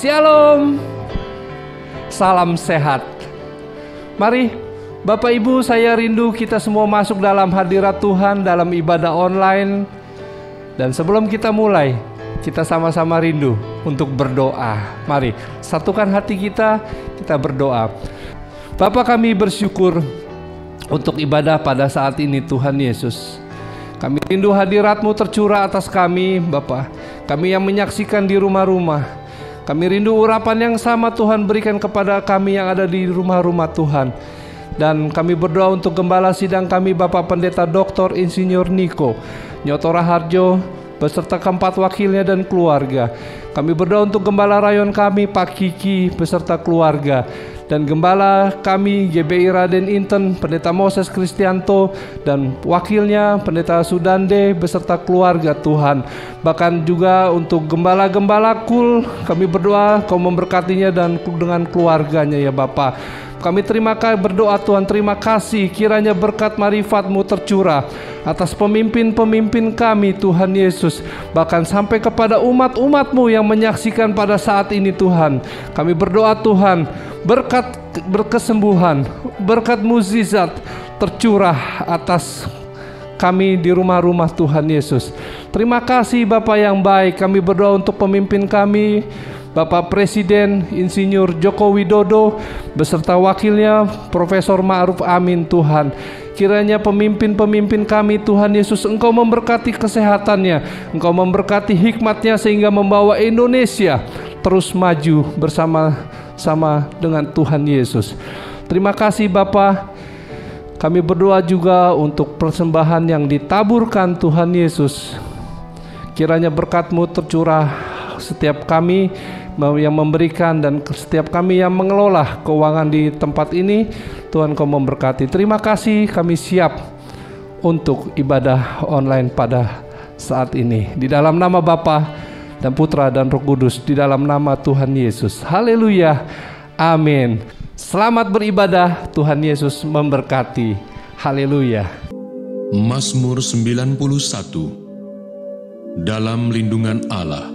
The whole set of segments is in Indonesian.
Shalom, salam sehat. Mari Bapak Ibu, saya rindu kita semua masuk dalam hadirat Tuhan dalam ibadah online. Dan sebelum kita mulai, kita sama-sama rindu untuk berdoa. Mari satukan hati kita berdoa. Bapa, kami bersyukur untuk ibadah pada saat ini Tuhan Yesus. Kami rindu hadirat-Mu tercurah atas kami Bapa. Kami yang menyaksikan di rumah-rumah. Kami rindu urapan yang sama Tuhan berikan kepada kami yang ada di rumah-rumah Tuhan. Dan kami berdoa untuk gembala sidang kami Bapak Pendeta Dr. Insinyur Niko Nyoto Raharjo beserta keempat wakilnya dan keluarga. Kami berdoa untuk gembala rayon kami Pak Kiki beserta keluarga. Dan gembala kami GBI Raden Inten, Pendeta Moses Kristianto, dan wakilnya Pendeta Sudande beserta keluarga Tuhan. Bahkan juga untuk gembala-gembala kul, kami berdoa Kau memberkatinya dan dengan keluarganya ya Bapa. Kami berdoa Tuhan, terima kasih kiranya berkat marifat-Mu tercurah atas pemimpin-pemimpin kami Tuhan Yesus. Bahkan sampai kepada umat-umat-Mu yang menyaksikan pada saat ini Tuhan. Kami berdoa Tuhan, berkat berkesembuhan, berkat mukjizat tercurah atas kami di rumah-rumah Tuhan Yesus. Terima kasih Bapak yang baik. Kami berdoa untuk pemimpin kami Bapak Presiden Insinyur Joko Widodo beserta wakilnya Profesor Ma'ruf Amin Tuhan. Kiranya pemimpin-pemimpin kami Tuhan Yesus, Engkau memberkati kesehatannya, Engkau memberkati hikmatnya sehingga membawa Indonesia terus maju bersama-sama dengan Tuhan Yesus. Terima kasih Bapa. Kami berdoa juga untuk persembahan yang ditaburkan Tuhan Yesus. Kiranya berkat-Mu tercurah setiap kami yang memberikan dan setiap kami yang mengelola keuangan di tempat ini. Tuhan Kau memberkati. Terima kasih, kami siap untuk ibadah online pada saat ini. Di dalam nama Bapa dan Putra dan Roh Kudus, di dalam nama Tuhan Yesus. Haleluya. Amin. Selamat beribadah. Tuhan Yesus memberkati. Haleluya. Mazmur 91. Dalam lindungan Allah.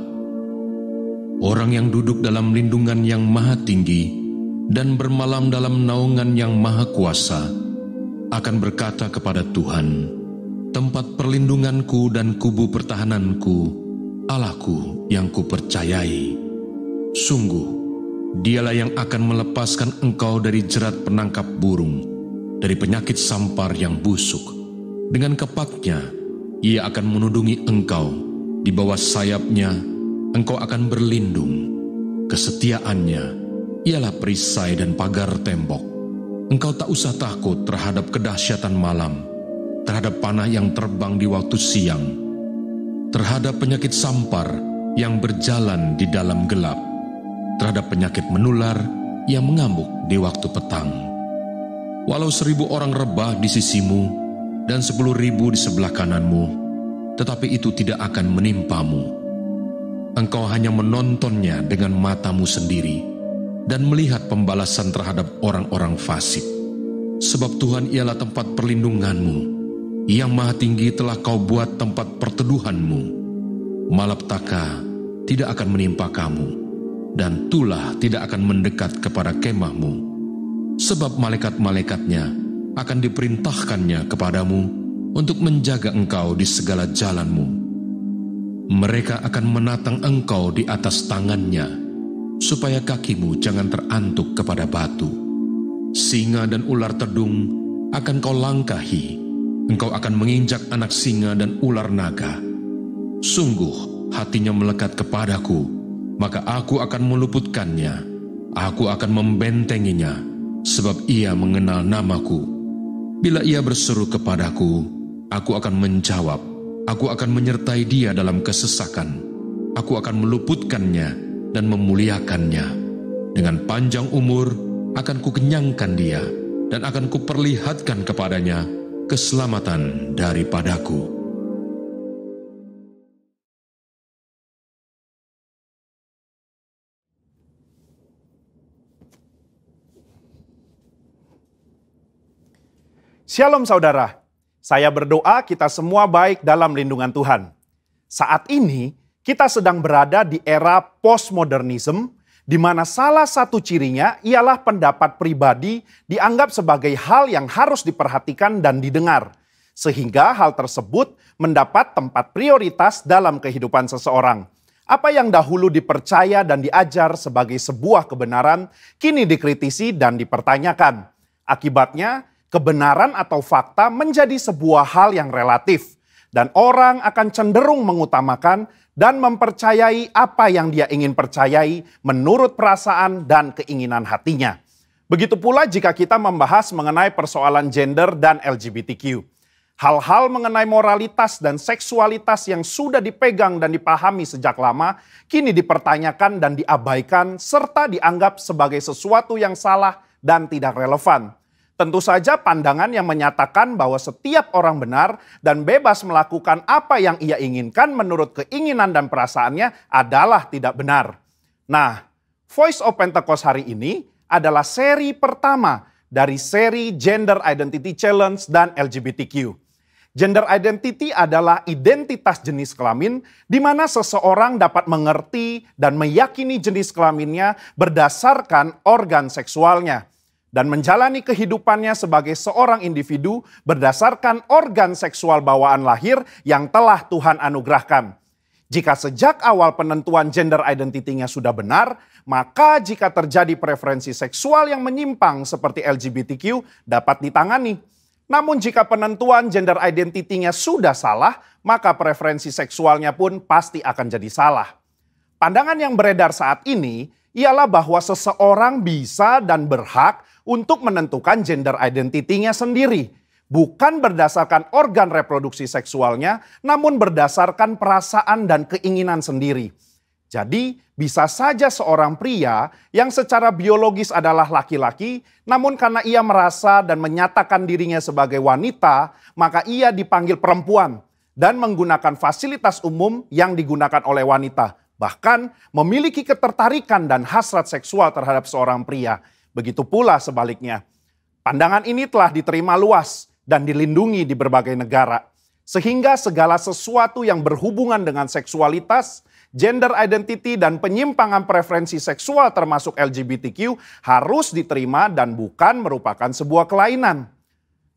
Orang yang duduk dalam lindungan yang maha tinggi dan bermalam dalam naungan yang maha kuasa akan berkata kepada Tuhan, tempat perlindunganku dan kubu pertahananku, Allahku yang kupercayai. Sungguh, Dialah yang akan melepaskan engkau dari jerat penangkap burung, dari penyakit sampar yang busuk. Dengan kepaknya, Ia akan menudungi engkau, di bawah sayapnya engkau akan berlindung. Kesetiaannya ialah perisai dan pagar tembok. Engkau tak usah takut terhadap kedahsyatan malam, terhadap panah yang terbang di waktu siang, terhadap penyakit sampar yang berjalan di dalam gelap, terhadap penyakit menular yang mengamuk di waktu petang. Walau 1.000 orang rebah di sisimu dan 10.000 di sebelah kananmu, tetapi itu tidak akan menimpamu. Engkau hanya menontonnya dengan matamu sendiri dan melihat pembalasan terhadap orang-orang fasik. Sebab Tuhan ialah tempat perlindunganmu, Yang Maha Tinggi telah kau buat tempat perteduhanmu. Malapetaka tidak akan menimpa kamu, dan tulah tidak akan mendekat kepada kemahmu. Sebab malaikat-malaikatnya akan diperintahkannya kepadamu untuk menjaga engkau di segala jalanmu. Mereka akan menatang engkau di atas tangannya, supaya kakimu jangan terantuk kepada batu. Singa dan ular tedung akan kau langkahi, engkau akan menginjak anak singa dan ular naga. Sungguh hatinya melekat kepadaku, maka aku akan meluputkannya. Aku akan membentenginya, sebab ia mengenal namaku. Bila ia berseru kepadaku, aku akan menjawab. Aku akan menyertai dia dalam kesesakan. Aku akan meluputkannya dan memuliakannya. Dengan panjang umur akan kukenyangkan dia, dan akan kuperlihatkan kepadanya keselamatan daripadaku. Shalom saudara, saya berdoa kita semua baik dalam lindungan Tuhan. Saat ini kita sedang berada di era postmodernisme di mana salah satu cirinya ialah pendapat pribadi dianggap sebagai hal yang harus diperhatikan dan didengar, sehingga hal tersebut mendapat tempat prioritas dalam kehidupan seseorang. Apa yang dahulu dipercaya dan diajar sebagai sebuah kebenaran, kini dikritisi dan dipertanyakan. Akibatnya, kebenaran atau fakta menjadi sebuah hal yang relatif, dan orang akan cenderung mengutamakan dan mempercayai apa yang dia ingin percayai menurut perasaan dan keinginan hatinya. Begitu pula jika kita membahas mengenai persoalan gender dan LGBTQ. Hal-hal mengenai moralitas dan seksualitas yang sudah dipegang dan dipahami sejak lama, kini dipertanyakan dan diabaikan serta dianggap sebagai sesuatu yang salah dan tidak relevan. Tentu saja pandangan yang menyatakan bahwa setiap orang benar dan bebas melakukan apa yang ia inginkan menurut keinginan dan perasaannya adalah tidak benar. Nah, Voice of Pentecost hari ini adalah seri pertama dari seri Gender Identity Challenge dan LGBTQ. Gender identity adalah identitas jenis kelamin di mana seseorang dapat mengerti dan meyakini jenis kelaminnya berdasarkan organ seksualnya, dan menjalani kehidupannya sebagai seorang individu berdasarkan organ seksual bawaan lahir yang telah Tuhan anugerahkan. Jika sejak awal penentuan gender identity-nya sudah benar, maka jika terjadi preferensi seksual yang menyimpang seperti LGBTQ dapat ditangani. Namun jika penentuan gender identity-nya sudah salah, maka preferensi seksualnya pun pasti akan jadi salah. Pandangan yang beredar saat ini ialah bahwa seseorang bisa dan berhak untuk menentukan gender identity-nya sendiri. Bukan berdasarkan organ reproduksi seksualnya, namun berdasarkan perasaan dan keinginan sendiri. Jadi bisa saja seorang pria yang secara biologis adalah laki-laki, namun karena ia merasa dan menyatakan dirinya sebagai wanita, maka ia dipanggil perempuan dan menggunakan fasilitas umum yang digunakan oleh wanita. Bahkan memiliki ketertarikan dan hasrat seksual terhadap seorang pria. Begitu pula sebaliknya. Pandangan ini telah diterima luas dan dilindungi di berbagai negara. Sehingga segala sesuatu yang berhubungan dengan seksualitas, gender identity, dan penyimpangan preferensi seksual termasuk LGBTQ harus diterima dan bukan merupakan sebuah kelainan.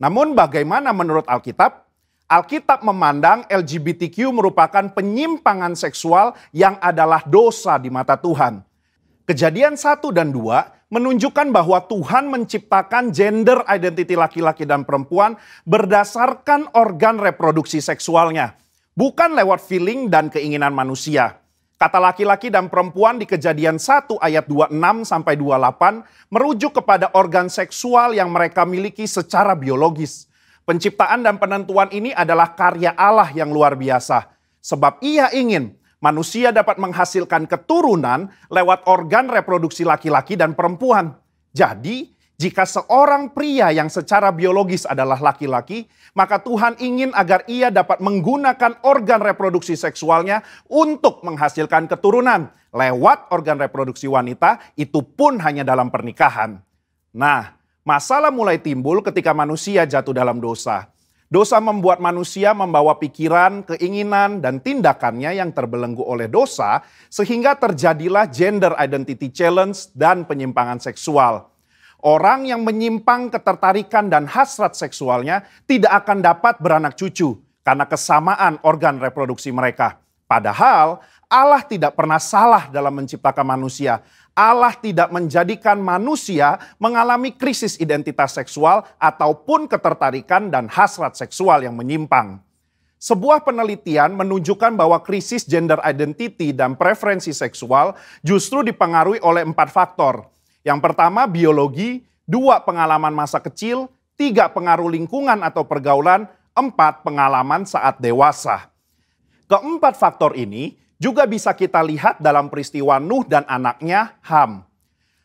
Namun bagaimana menurut Alkitab? Alkitab memandang LGBTQ merupakan penyimpangan seksual yang adalah dosa di mata Tuhan. Kejadian 1 dan 2 menunjukkan bahwa Tuhan menciptakan gender identity laki-laki dan perempuan berdasarkan organ reproduksi seksualnya, bukan lewat feeling dan keinginan manusia. Kata laki-laki dan perempuan di Kejadian 1 ayat 26-28 merujuk kepada organ seksual yang mereka miliki secara biologis. Penciptaan dan penentuan ini adalah karya Allah yang luar biasa, sebab Ia ingin manusia dapat menghasilkan keturunan lewat organ reproduksi laki-laki dan perempuan. Jadi, jika seorang pria yang secara biologis adalah laki-laki, maka Tuhan ingin agar ia dapat menggunakan organ reproduksi seksualnya untuk menghasilkan keturunan lewat organ reproduksi wanita, itu pun hanya dalam pernikahan. Nah, masalah mulai timbul ketika manusia jatuh dalam dosa. Dosa membuat manusia membawa pikiran, keinginan, dan tindakannya yang terbelenggu oleh dosa, sehingga terjadilah gender identity challenge dan penyimpangan seksual. Orang yang menyimpang ketertarikan dan hasrat seksualnya tidak akan dapat beranak cucu karena kesamaan organ reproduksi mereka. Padahal Allah tidak pernah salah dalam menciptakan manusia. Allah tidak menjadikan manusia mengalami krisis identitas seksual ataupun ketertarikan dan hasrat seksual yang menyimpang. Sebuah penelitian menunjukkan bahwa krisis gender identity dan preferensi seksual justru dipengaruhi oleh 4 faktor. Yang pertama biologi, 2 pengalaman masa kecil, 3 pengaruh lingkungan atau pergaulan, 4 pengalaman saat dewasa. Keempat faktor ini juga bisa kita lihat dalam peristiwa Nuh dan anaknya Ham.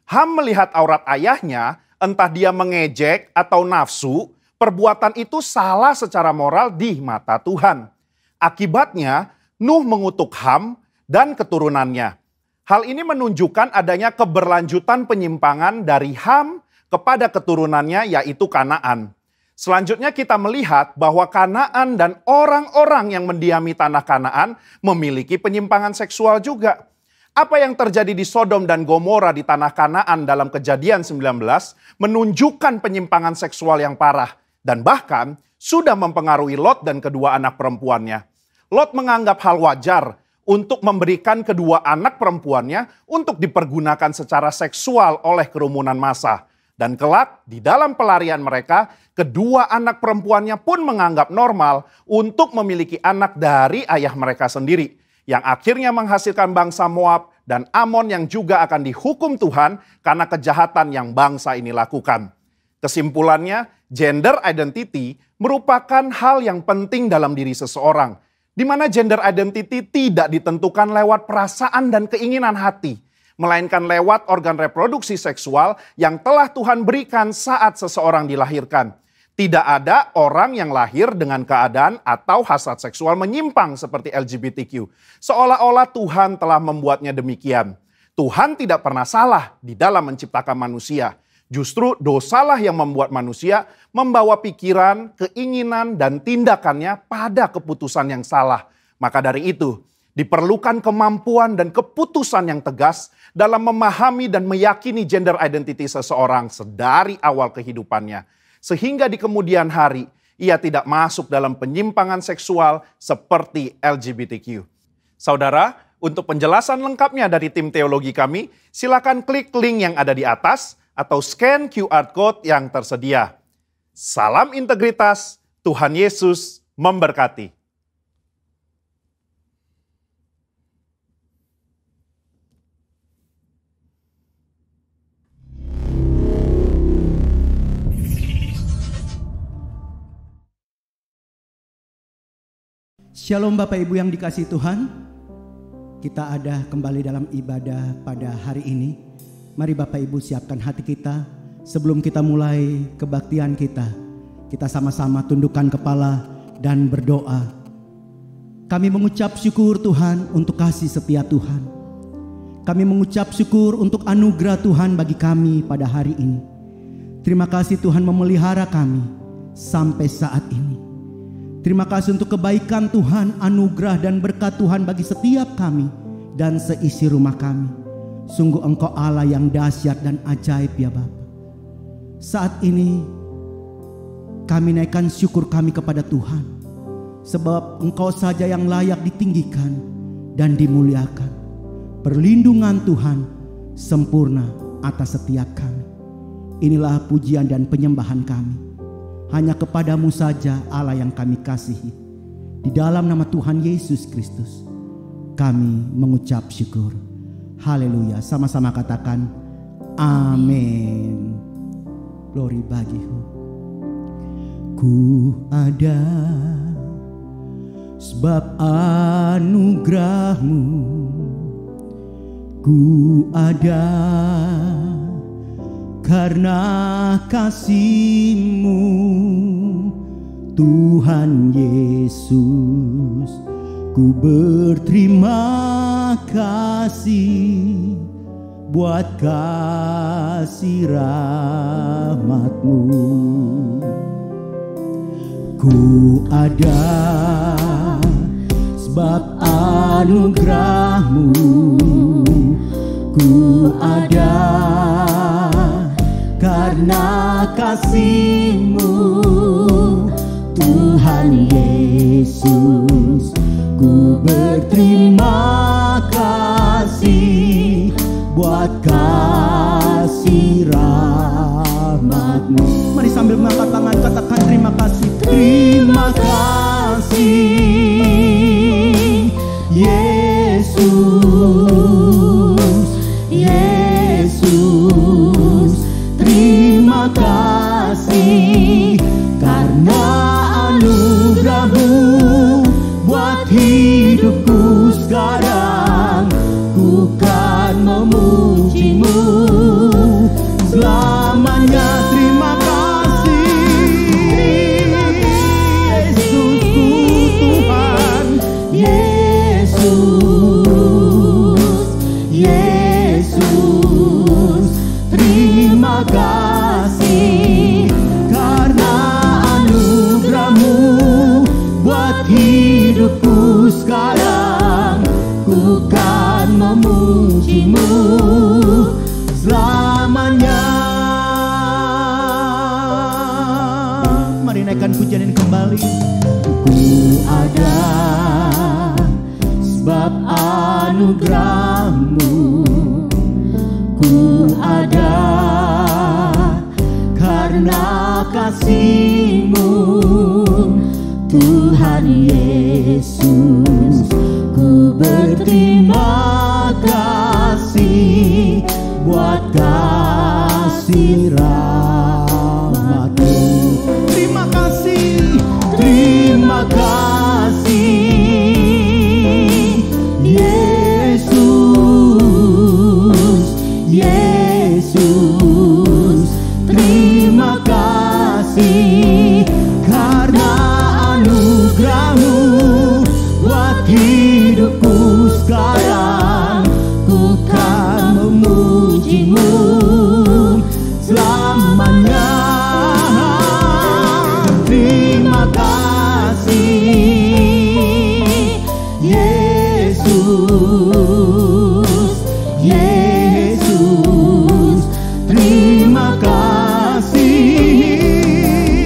Ham melihat aurat ayahnya, entah dia mengejek atau nafsu, perbuatan itu salah secara moral di mata Tuhan. Akibatnya, Nuh mengutuk Ham dan keturunannya. Hal ini menunjukkan adanya keberlanjutan penyimpangan dari Ham kepada keturunannya, yaitu Kanaan. Selanjutnya kita melihat bahwa Kanaan dan orang-orang yang mendiami tanah Kanaan memiliki penyimpangan seksual juga. Apa yang terjadi di Sodom dan Gomora di tanah Kanaan dalam Kejadian 19 menunjukkan penyimpangan seksual yang parah dan bahkan sudah mempengaruhi Lot dan kedua anak perempuannya. Lot menganggap hal wajar untuk memberikan kedua anak perempuannya untuk dipergunakan secara seksual oleh kerumunan massa. Dan kelak di dalam pelarian mereka, kedua anak perempuannya pun menganggap normal untuk memiliki anak dari ayah mereka sendiri, yang akhirnya menghasilkan bangsa Moab dan Amon yang juga akan dihukum Tuhan karena kejahatan yang bangsa ini lakukan. Kesimpulannya, gender identity merupakan hal yang penting dalam diri seseorang, di mana gender identity tidak ditentukan lewat perasaan dan keinginan hati, melainkan lewat organ reproduksi seksual yang telah Tuhan berikan saat seseorang dilahirkan. Tidak ada orang yang lahir dengan keadaan atau hasrat seksual menyimpang seperti LGBTQ. Seolah-olah Tuhan telah membuatnya demikian. Tuhan tidak pernah salah di dalam menciptakan manusia. Justru dosalah yang membuat manusia membawa pikiran, keinginan, dan tindakannya pada keputusan yang salah. Maka dari itu, diperlukan kemampuan dan keputusan yang tegas dalam memahami dan meyakini gender identity seseorang sedari awal kehidupannya. Sehingga di kemudian hari ia tidak masuk dalam penyimpangan seksual seperti LGBTQ. Saudara, untuk penjelasan lengkapnya dari tim teologi kami, silakan klik link yang ada di atas atau scan QR Code yang tersedia. Salam integritas, Tuhan Yesus memberkati. Shalom Bapak Ibu yang dikasihi Tuhan. Kita ada kembali dalam ibadah pada hari ini. Mari Bapak Ibu siapkan hati kita. Sebelum kita mulai kebaktian kita sama-sama tundukkan kepala dan berdoa. Kami mengucap syukur Tuhan untuk kasih setia Tuhan. Kami mengucap syukur untuk anugerah Tuhan bagi kami pada hari ini. Terima kasih Tuhan memelihara kami sampai saat ini. Terima kasih untuk kebaikan Tuhan, anugerah dan berkat Tuhan bagi setiap kami dan seisi rumah kami. Sungguh Engkau Allah yang dahsyat dan ajaib ya Bapa. Saat ini kami naikkan syukur kami kepada Tuhan. Sebab Engkau saja yang layak ditinggikan dan dimuliakan. Perlindungan Tuhan sempurna atas setiap kami. Inilah pujian dan penyembahan kami. Hanya kepadamu saja Allah yang kami kasihi. Di dalam nama Tuhan Yesus Kristus kami mengucap syukur. Haleluya. Sama-sama katakan amin. Glory bagimu. Ku ada sebab anugerahmu. Ku ada karena kasih-Mu Tuhan Yesus. Ku berterima kasih buat kasih rahmat-Mu. Ku ada sebab anugerah-Mu. Ku ada karena kasih-Mu Tuhan Yesus. Ku berterima kasih buat kasih rahmat-Mu. Mari sambil mengangkat tangan katakan terima kasih. Terima kasih Yesus, Yesus. Terima kasih karena anugerah-Mu buat hidupku sekarang. Ku kan memuji-Mu selamanya. Terima kasih Yesusku Tuhan. Yesus, Yesus. kembali. Ku ada sebab anugerah-Mu, ku ada karena kasih-Mu, Tuhan Yesus. Ku berterima kasih buat kasih rahmat-Mu. Terima kasih, terima kasih Yesus, Yesus. Terima kasih karena anugerah-Mu buat hidupku sekarang. Ku kan memuji-Mu selamanya. Terima kasih Yesus, Yesus. Terima kasih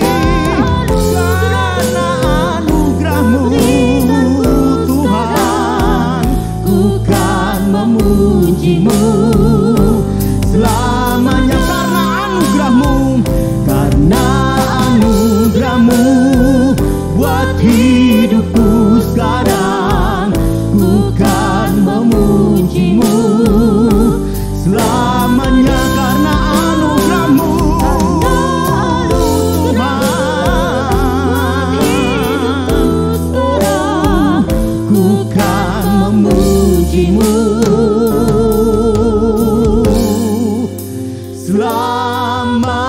karena anugerah-Mu Tuhan. Ku kan memuji-Mu selamanya karena anugerah-Mu, karena anugerah-Mu buat hidupku sekarang. Ku kan memuji-Mu selamanya karena anugerah-Mu Tuhan. Ku kan memuji-Mu selamanya.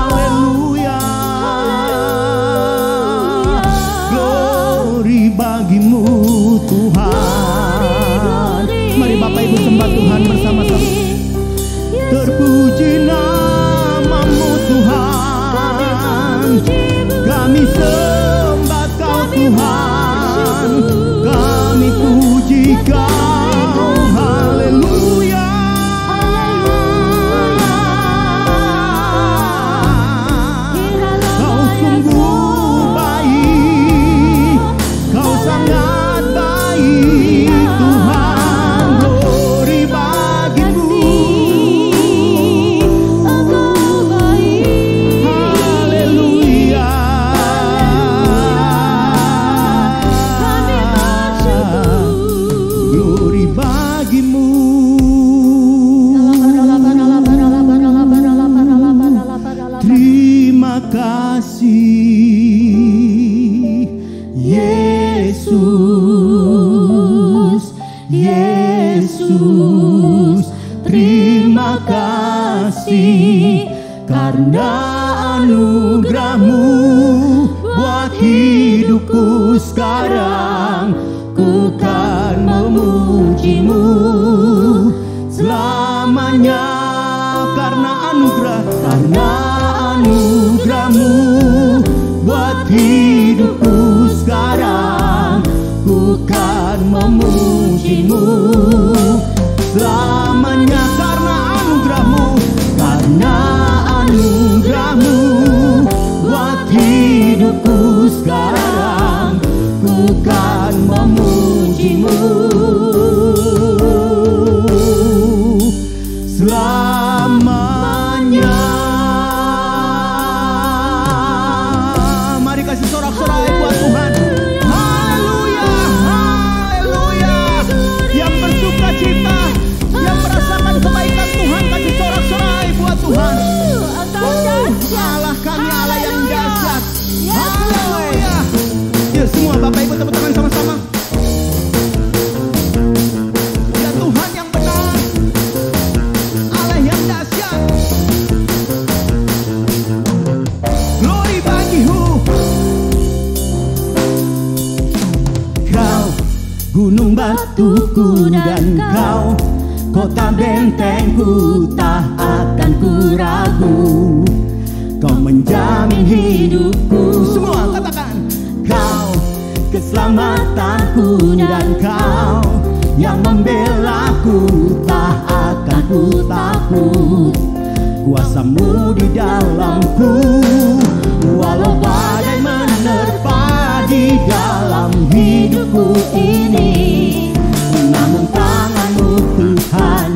Haleluya. Glory bagi-Mu Tuhan. Mari Bapak Ibu sembah Tuhan bersama-sama. Terpuji nama-Mu Tuhan. Kami sembah Kau Tuhan. Kami puji Kau. Haleluya. Kau sungguh baik, Kau sangat baik Tuhan. Glory bagi-Mu. Haleluya. Glory bagi-Mu. Terima kasih Yesus, Yesus. Terima kasih karena anugerah-Mu buat hidupku sekarang. Ku kan memuji-Mu selamanya karena anugerah-Mu buat hidupku sekarang. Ku kan memuji-Mu selamanya karena anugerah-Mu, karena anugerah-Mu buat hidupku sekarang. Ku kan memuji-Mu selamanya. Mari kasih sorak-sorai buat Tuhan. Haleluya, haleluya. Yang bersuka cita, yang merasakan kebaikan Tuhan, kasih sorak-sorai buat Tuhan. Allah kami Allah yang dahsyat. Haleluya. Yuk semua Bapak Ibu tepuk tangan sama-sama. Ya Tuhan yang benar, Allah yang dahsyat. Glory bagi-Mu. Kau gunung batuku dan Kau kota bentengku, tak akan ku ragu. Kau menjamin hidupku. Semua katakan. Kau keselamatanku dan Kau yang membelaku, tak akan ku takut. kuasa-Mu di dalamku. Walau badai menerpa di dalam hidupku ini, namun tangan-Mu Tuhan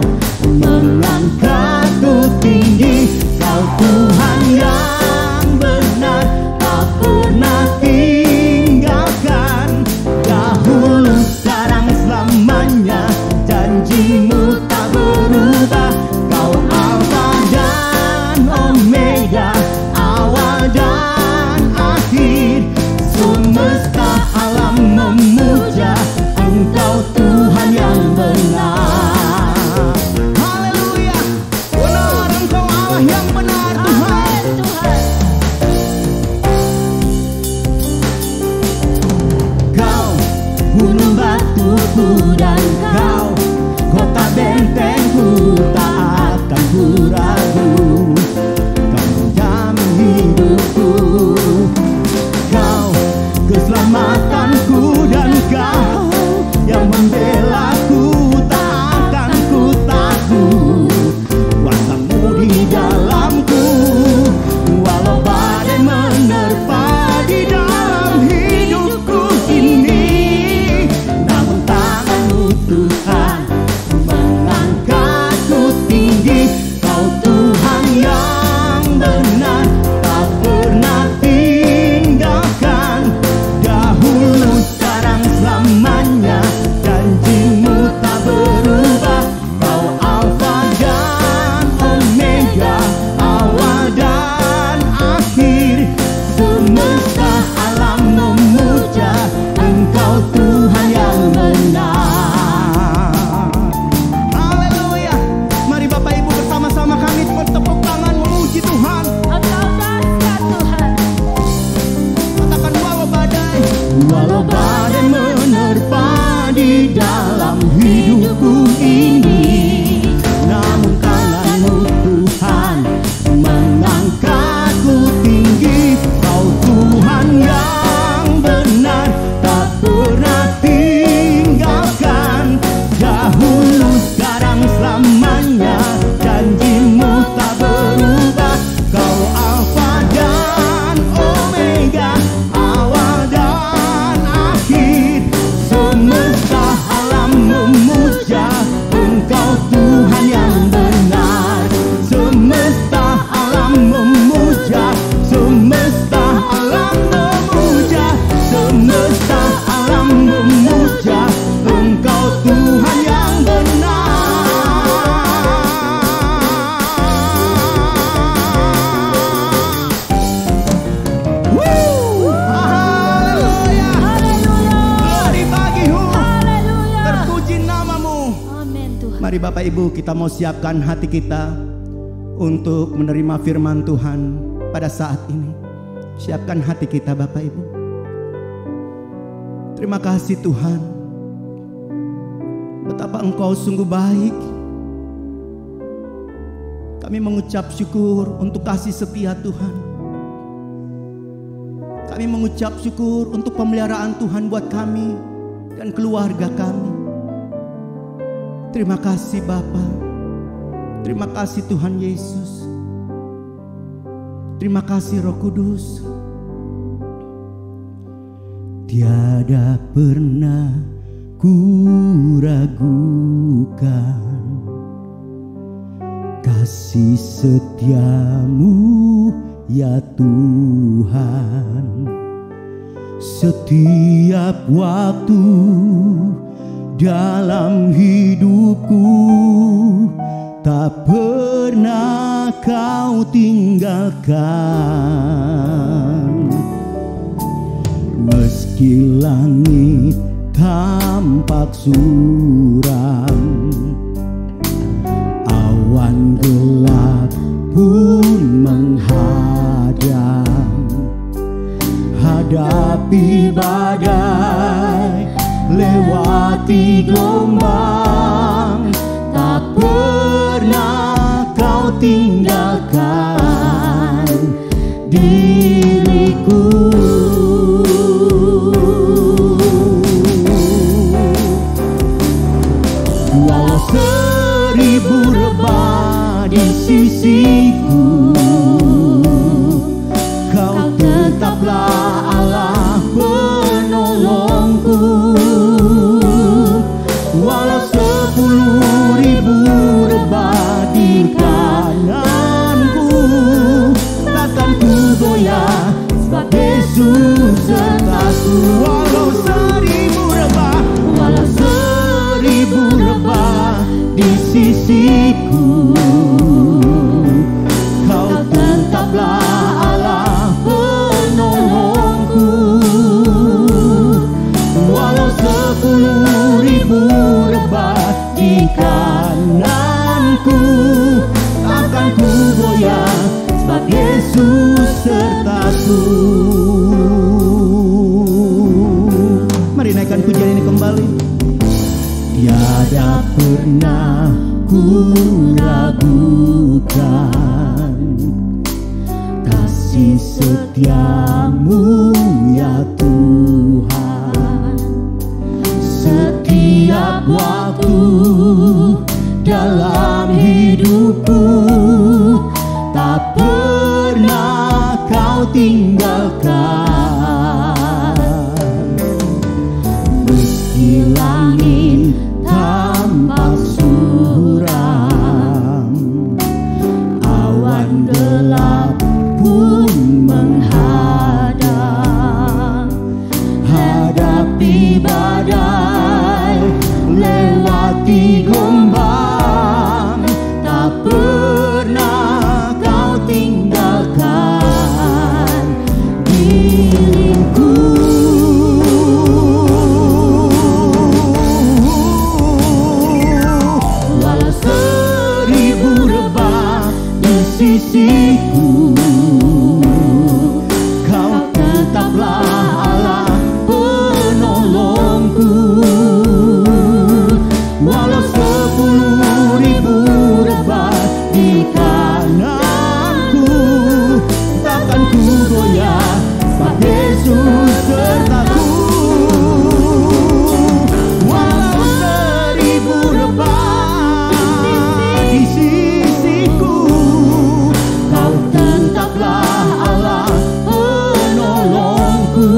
mengangkatku tinggi. Kau Tuhan yang benar, tak pernah tinggalkan. Dahulu, sekarang, selamanya, janji-Mu tak berubah. Kau Alfa dan Omega, awal dan akhir. Semesta alam memuja Engkau Tuhan yang benar. Haleluya, benar Engkau Allah yang benar Tuhan. Kau gunung batuku dan Kau kota bentengku, tak akan ku ragu. Kau menjamin hidupku, Kau keselamatanku, dan Kau yang membelaku, tak akan ku takut. Kuasa-Mu di dalamku, walau badai menerpa di dalam hidupku ini, namun tangan-Mu Tuhan mengangkatku tinggi. Kau Tuhan yang benar, tak pernah tinggalkan. Dahulu, sekarang, selamanya, janji-Mu tak berubah. Kau Alfa dan Omega, awal dan akhir. Semesta alam memuja Engkau Tuhan yang benar. Haleluya. Mari Bapak Ibu bersama-sama kami bertepuk tangan memuji Tuhan. Engkau dahsyat Tuhan. Katakan walau badai menerpa di dalam hidupku ini, namun tangan-Mu Tuhan mengangkatku tinggi. Kau Tuhan yang benar, tak pernah tinggalkan. Dahulu, sekarang, selamanya, janji-Mu tak berubah. Kau Alfa dan Omega, awal dan akhir. Semesta alam memuja Engkau Tuhan yang benar. Semesta alam memuja, semesta alam memuja, semesta alam memuja Engkau Tuhan yang benar. Haleluya. Glory bagi-Mu. Haleluya. Terpuji nama-Mu. Amin Tuhan. Mari Bapak Ibu, kita mau siapkan hati kita untuk menerima firman Tuhan pada saat ini. Siapkan hati kita Bapak Ibu. Terima kasih Tuhan, betapa Engkau sungguh baik. Kami mengucap syukur untuk kasih setia Tuhan. Kami mengucap syukur untuk pemeliharaan Tuhan buat kami dan keluarga kami. Terima kasih Bapa. Terima kasih Tuhan Yesus. Terima kasih Roh Kudus. Tiada pernah ku ragukan kasih setia-Mu ya Tuhan. Setiap waktu dalam hidupku tak pernah Kau tinggalkan. Meski langit tampak suram, awan gelap pun menghadang, hadapi badai, lewati gelombang, tak pernah Kau tinggalkan diriku. Walau 1000 rebah di sisiku, Kau tetaplah Allah penolongku. Walau 10.000 rebah di kananku, takkan ku goyah, sebab Yesus sertaku. Walau 1000 rebah, walau 1000 rebah di sisiku, Kau tetaplah Allah penolongku. Walau 10.000 rebah di kananku, takkan ku goyah, sebab Yesus sertaku. Mari naikkan pujian ini kembali. Tiada pernah ku ragukan kasih setiamu ya Tuhan. Setiap waktu dalam hidupku, tak pernah Kau tinggalkan. Meski langit tampak suram, awan gelap pun menghadang, hadapi badai, lewati gombang, tak pernah Kau tinggalkan diriku. Walau 1000 rebah di sisiku, Kau tetaplah Allah penolongku. Walau 10.000 rebah di kananku, takkan ku goyah, sebab Yesus sertaku. Walau 1000 rebah di sisiku, Kau tetaplah Allah penolongku.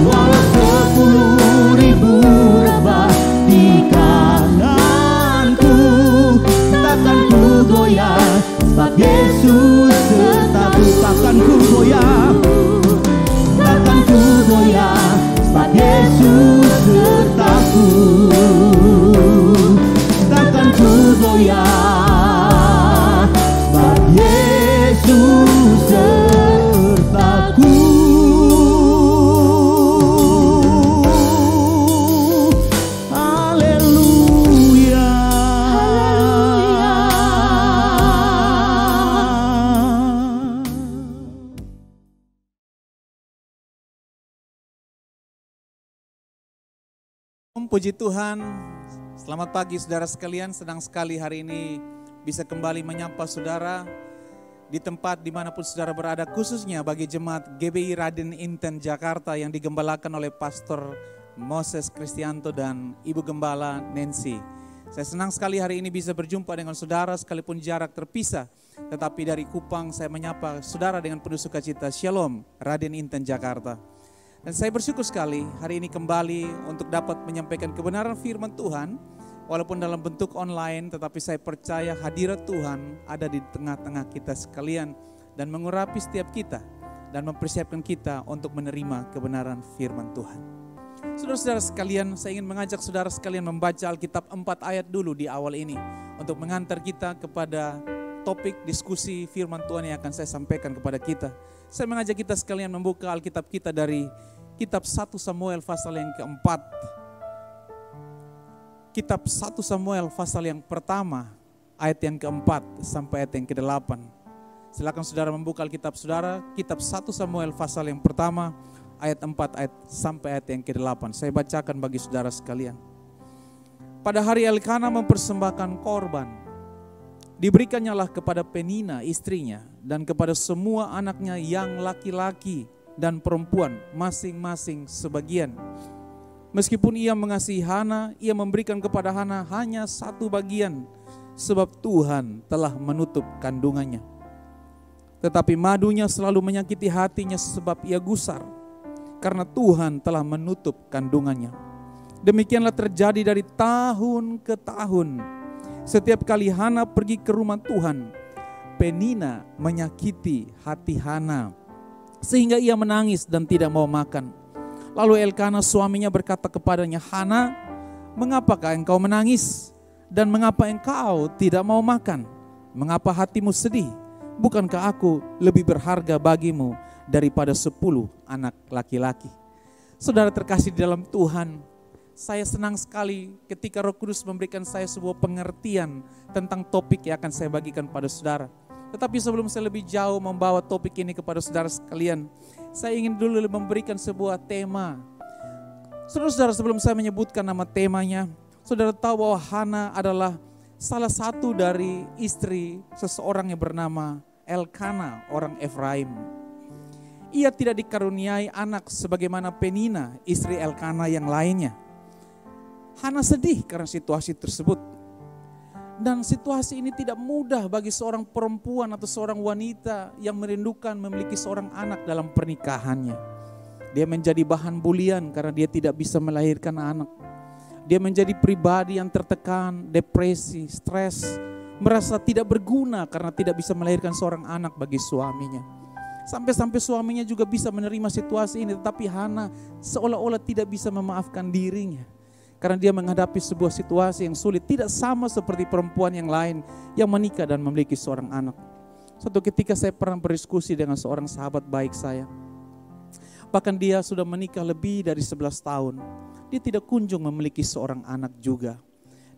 Walau 10.000 rebah di kananku, takkan ku goyah, sebab Yesus sertaku. Takkan ku goyah, takkan ku goyah, sebab Yesus sertaku. Takkan ku goyah, sebab Yesus sertaku. Haleluya. Puji Tuhan, selamat pagi saudara sekalian. Senang sekali hari ini bisa kembali menyapa saudara di tempat dimanapun saudara berada, khususnya bagi jemaat GBI Raden Inten Jakarta yang digembalakan oleh Pastor Moses Kristianto dan Ibu Gembala Nancy. Saya senang sekali hari ini bisa berjumpa dengan saudara sekalipun jarak terpisah, tetapi dari Kupang saya menyapa saudara dengan penuh sukacita. Shalom Raden Inten Jakarta. Dan saya bersyukur sekali hari ini kembali untuk dapat menyampaikan kebenaran firman Tuhan. Walaupun dalam bentuk online, tetapi saya percaya hadirat Tuhan ada di tengah-tengah kita sekalian. Dan mengurapi setiap kita dan mempersiapkan kita untuk menerima kebenaran firman Tuhan. Saudara-saudara sekalian, saya ingin mengajak saudara sekalian membaca Alkitab 4 ayat dulu di awal ini. Untuk mengantar kita kepada topik diskusi firman Tuhan yang akan saya sampaikan kepada kita. Saya mengajak kita sekalian membuka Alkitab kita dari Kitab 1 Samuel pasal yang keempat. Kitab 1 Samuel pasal yang pertama, ayat yang keempat sampai ayat yang ke-8. Silakan saudara membuka Alkitab saudara, Kitab 1 Samuel pasal yang pertama, ayat 4 ayat sampai ayat yang ke-8. Saya bacakan bagi saudara sekalian. Pada hari Elkana mempersembahkan korban, diberikannya kepada Penina istrinya dan kepada semua anaknya yang laki-laki dan perempuan masing-masing sebagian. Meskipun ia mengasihi Hana, ia memberikan kepada Hana hanya satu bagian, sebab Tuhan telah menutup kandungannya. Tetapi madunya selalu menyakiti hatinya sebab ia gusar, karena Tuhan telah menutup kandungannya. Demikianlah terjadi dari tahun ke tahun. Setiap kali Hana pergi ke rumah Tuhan, Penina menyakiti hati Hana, sehingga ia menangis dan tidak mau makan. Lalu Elkana suaminya berkata kepadanya, Hana, mengapakah engkau menangis? Dan mengapa engkau tidak mau makan? Mengapa hatimu sedih? Bukankah aku lebih berharga bagimu daripada 10 anak laki-laki? Saudara terkasih di dalam Tuhan, saya senang sekali ketika Roh Kudus memberikan saya sebuah pengertian tentang topik yang akan saya bagikan pada saudara. Tetapi sebelum saya lebih jauh membawa topik ini kepada saudara sekalian, saya ingin dulu memberikan sebuah tema. Saudara-saudara, sebelum saya menyebutkan nama temanya, saudara tahu bahwa Hana adalah salah satu dari istri seseorang yang bernama Elkana, orang Efraim. Ia tidak dikaruniai anak sebagaimana Penina, istri Elkana yang lainnya. Hana sedih karena situasi tersebut. Dan situasi ini tidak mudah bagi seorang perempuan atau seorang wanita yang merindukan memiliki seorang anak dalam pernikahannya. Dia menjadi bahan bulian karena dia tidak bisa melahirkan anak. Dia menjadi pribadi yang tertekan, depresi, stres, merasa tidak berguna karena tidak bisa melahirkan seorang anak bagi suaminya. Sampai-sampai suaminya juga bisa menerima situasi ini, tetapi Hana seolah-olah tidak bisa memaafkan dirinya. Karena dia menghadapi sebuah situasi yang sulit, tidak sama seperti perempuan yang lain yang menikah dan memiliki seorang anak. Suatu ketika saya pernah berdiskusi dengan seorang sahabat baik saya. Bahkan dia sudah menikah lebih dari 11 tahun. Dia tidak kunjung memiliki seorang anak juga.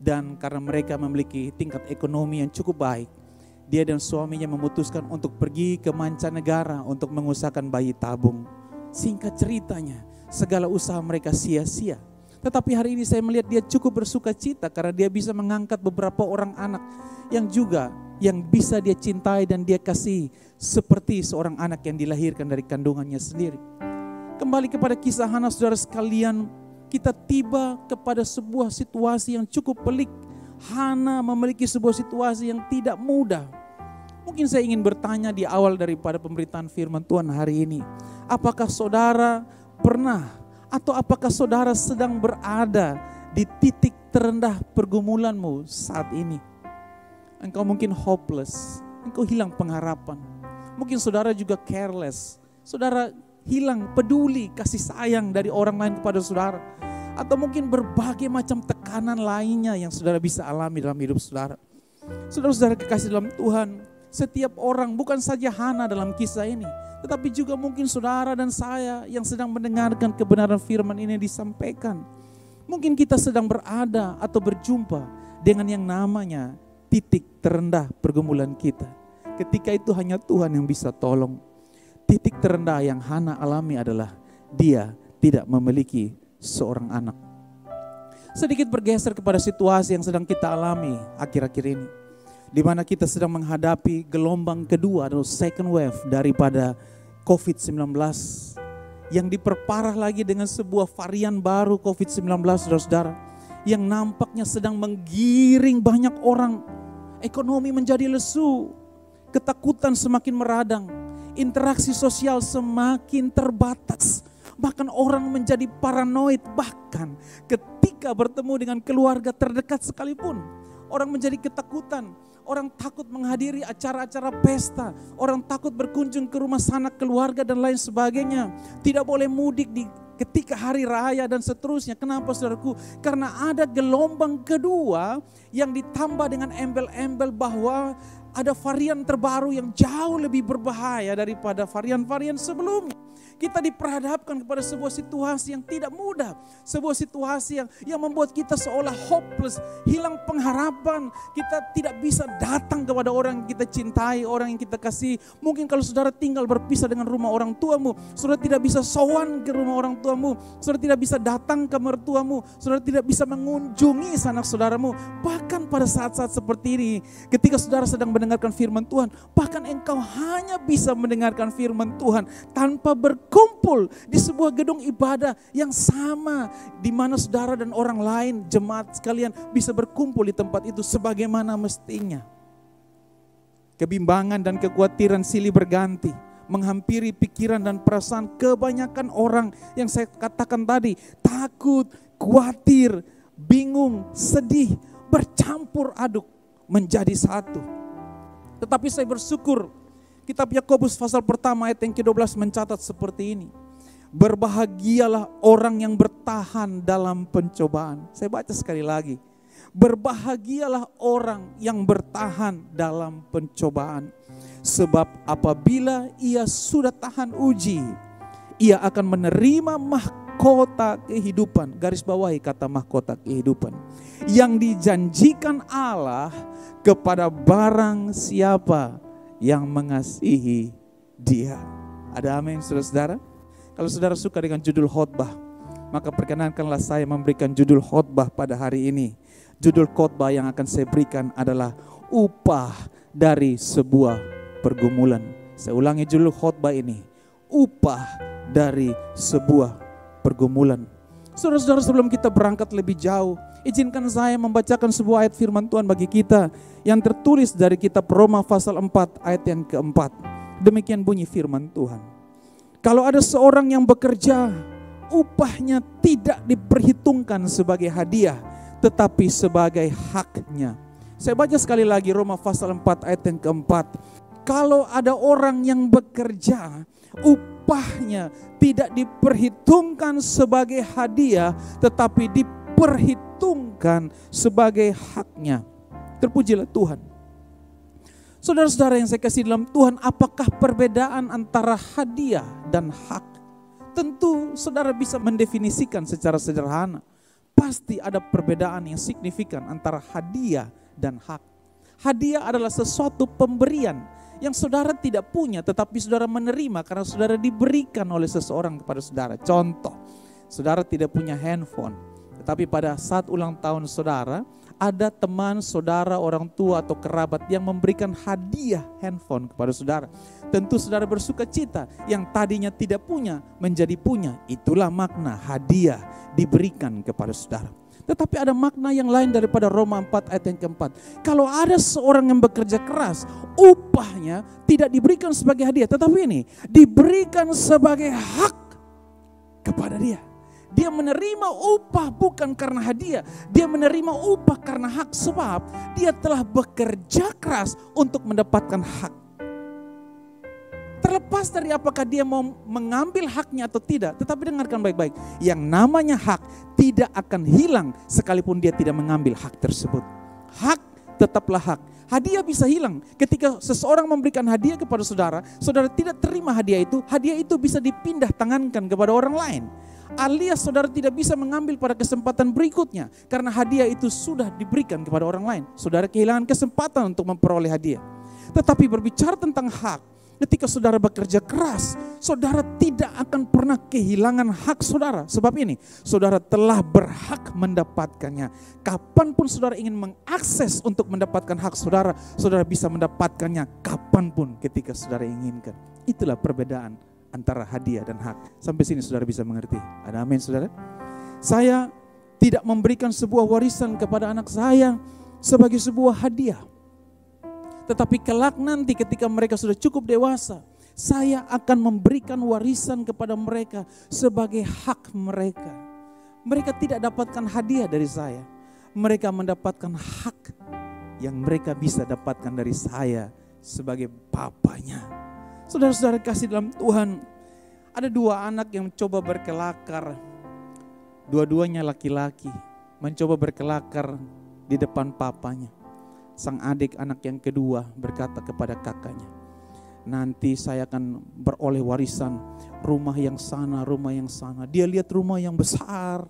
Dan karena mereka memiliki tingkat ekonomi yang cukup baik, dia dan suaminya memutuskan untuk pergi ke mancanegara untuk mengusahakan bayi tabung. Singkat ceritanya, segala usaha mereka sia-sia. Tetapi hari ini saya melihat dia cukup bersuka cita karena dia bisa mengangkat beberapa orang anak yang bisa dia cintai dan dia kasih seperti seorang anak yang dilahirkan dari kandungannya sendiri. Kembali kepada kisah Hana, saudara sekalian, kita tiba kepada sebuah situasi yang cukup pelik. Hana memiliki sebuah situasi yang tidak mudah. Mungkin saya ingin bertanya di awal daripada pemberitaan firman Tuhan hari ini. Apakah saudara pernah atau apakah saudara sedang berada di titik terendah pergumulanmu saat ini? Engkau mungkin hopeless, engkau hilang pengharapan. Mungkin saudara juga careless, saudara hilang peduli kasih sayang dari orang lain kepada saudara. Atau mungkin berbagai macam tekanan lainnya yang saudara bisa alami dalam hidup saudara. Saudara-saudara kekasih dalam Tuhan, setiap orang, bukan saja Hana dalam kisah ini, tetapi juga mungkin saudara dan saya yang sedang mendengarkan kebenaran firman ini disampaikan. Mungkin kita sedang berada atau berjumpa dengan yang namanya titik terendah pergumulan kita. Ketika itu hanya Tuhan yang bisa tolong. Titik terendah yang Hana alami adalah dia tidak memiliki seorang anak. Sedikit bergeser kepada situasi yang sedang kita alami akhir-akhir ini, di mana kita sedang menghadapi gelombang kedua atau second wave daripada COVID-19 yang diperparah lagi dengan sebuah varian baru COVID-19, saudara-saudara, yang nampaknya sedang menggiring banyak orang. Ekonomi menjadi lesu, ketakutan semakin meradang, interaksi sosial semakin terbatas. Bahkan orang menjadi paranoid, bahkan ketika bertemu dengan keluarga terdekat sekalipun. Orang menjadi ketakutan, orang takut menghadiri acara-acara pesta, orang takut berkunjung ke rumah sanak keluarga dan lain sebagainya. Tidak boleh mudik di ketika hari raya dan seterusnya. Kenapa saudaraku? Karena ada gelombang kedua yang ditambah dengan embel-embel bahwa ada varian terbaru yang jauh lebih berbahaya daripada varian-varian sebelumnya. Kita diperhadapkan kepada sebuah situasi yang tidak mudah. Sebuah situasi yang membuat kita seolah hopeless, hilang pengharapan. Kita tidak bisa datang kepada orang yang kita cintai, orang yang kita kasih. Mungkin kalau saudara tinggal berpisah dengan rumah orang tuamu, saudara tidak bisa sowan ke rumah orang tuamu, saudara tidak bisa datang ke mertuamu, saudara tidak bisa mengunjungi sanak saudaramu. Bahkan pada saat-saat seperti ini, ketika saudara sedang mendengarkan firman Tuhan. Bahkan engkau hanya bisa mendengarkan firman Tuhan tanpa berkumpul di sebuah gedung ibadah yang sama, di mana saudara dan orang lain, jemaat sekalian bisa berkumpul di tempat itu sebagaimana mestinya. Kebimbangan dan kekhawatiran silih berganti, menghampiri pikiran dan perasaan kebanyakan orang yang saya katakan tadi. Takut, khawatir, bingung, sedih, bercampur aduk menjadi satu. Tetapi saya bersyukur, kitab Yakobus pasal pertama ayat yang ke-12 mencatat seperti ini. Berbahagialah orang yang bertahan dalam pencobaan. Saya baca sekali lagi. Berbahagialah orang yang bertahan dalam pencobaan. Sebab apabila ia sudah tahan uji, ia akan menerima mahkota kehidupan. Garis bawahi kata mahkota kehidupan. Yang dijanjikan Allah kepada barang siapa yang mengasihi dia. Ada amin saudara-saudara? Kalau saudara suka dengan judul khotbah, maka perkenankanlah saya memberikan judul khotbah pada hari ini. Judul khotbah yang akan saya berikan adalah upah dari sebuah pergumulan. Saya ulangi judul khotbah ini, upah dari sebuah pergumulan. Saudara-saudara, sebelum kita berangkat lebih jauh, izinkan saya membacakan sebuah ayat firman Tuhan bagi kita yang tertulis dari kitab Roma pasal 4 ayat yang keempat. Demikian bunyi firman Tuhan. Kalau ada seorang yang bekerja, upahnya tidak diperhitungkan sebagai hadiah, tetapi sebagai haknya. Saya baca sekali lagi Roma pasal 4 ayat yang keempat. Kalau ada orang yang bekerja, upahnya tidak diperhitungkan sebagai hadiah, tetapi diperhitungkan sebagai haknya. Terpujilah Tuhan. Saudara-saudara yang saya kasih dalam Tuhan, apakah perbedaan antara hadiah dan hak? Tentu saudara bisa mendefinisikan secara sederhana. Pasti ada perbedaan yang signifikan antara hadiah dan hak. Hadiah adalah sesuatu pemberian yang saudara tidak punya, tetapi saudara menerima karena saudara diberikan oleh seseorang kepada saudara. Contoh, saudara tidak punya handphone, tetapi pada saat ulang tahun saudara, ada teman saudara, orang tua atau kerabat yang memberikan hadiah handphone kepada saudara. Tentu saudara bersuka cita, yang tadinya tidak punya menjadi punya. Itulah makna hadiah diberikan kepada saudara. Tetapi ada makna yang lain daripada Roma 4 ayat yang keempat. Kalau ada seorang yang bekerja keras, upahnya tidak diberikan sebagai hadiah, tetapi ini diberikan sebagai hak kepada dia. Dia menerima upah bukan karena hadiah, dia menerima upah karena hak, sebab dia telah bekerja keras untuk mendapatkan hak. Terlepas dari apakah dia mau mengambil haknya atau tidak, tetapi dengarkan baik-baik, yang namanya hak tidak akan hilang sekalipun dia tidak mengambil hak tersebut. Hak tetaplah hak. Hadiah bisa hilang ketika seseorang memberikan hadiah kepada saudara, saudara tidak terima hadiah itu bisa dipindah tangankan kepada orang lain. Alias saudara tidak bisa mengambil pada kesempatan berikutnya karena hadiah itu sudah diberikan kepada orang lain. Saudara kehilangan kesempatan untuk memperoleh hadiah. Tetapi berbicara tentang hak, ketika saudara bekerja keras, saudara tidak akan pernah kehilangan hak saudara. Sebab ini, saudara telah berhak mendapatkannya. Kapanpun saudara ingin mengakses untuk mendapatkan hak saudara, saudara bisa mendapatkannya kapanpun ketika saudara inginkan. Itulah perbedaan antara hadiah dan hak. Sampai sini saudara bisa mengerti. Ada amin saudara? Saya tidak memberikan sebuah warisan kepada anak saya sebagai sebuah hadiah. Tetapi kelak nanti ketika mereka sudah cukup dewasa, saya akan memberikan warisan kepada mereka sebagai hak mereka. Mereka tidak dapatkan hadiah dari saya. Mereka mendapatkan hak yang mereka bisa dapatkan dari saya sebagai bapaknya. Saudara-saudara kasih dalam Tuhan, ada dua anak yang mencoba berkelakar. Dua-duanya laki-laki, mencoba berkelakar di depan papanya. Sang adik anak yang kedua berkata kepada kakaknya, nanti saya akan beroleh warisan rumah yang sana, rumah yang sana. Dia lihat rumah yang besar,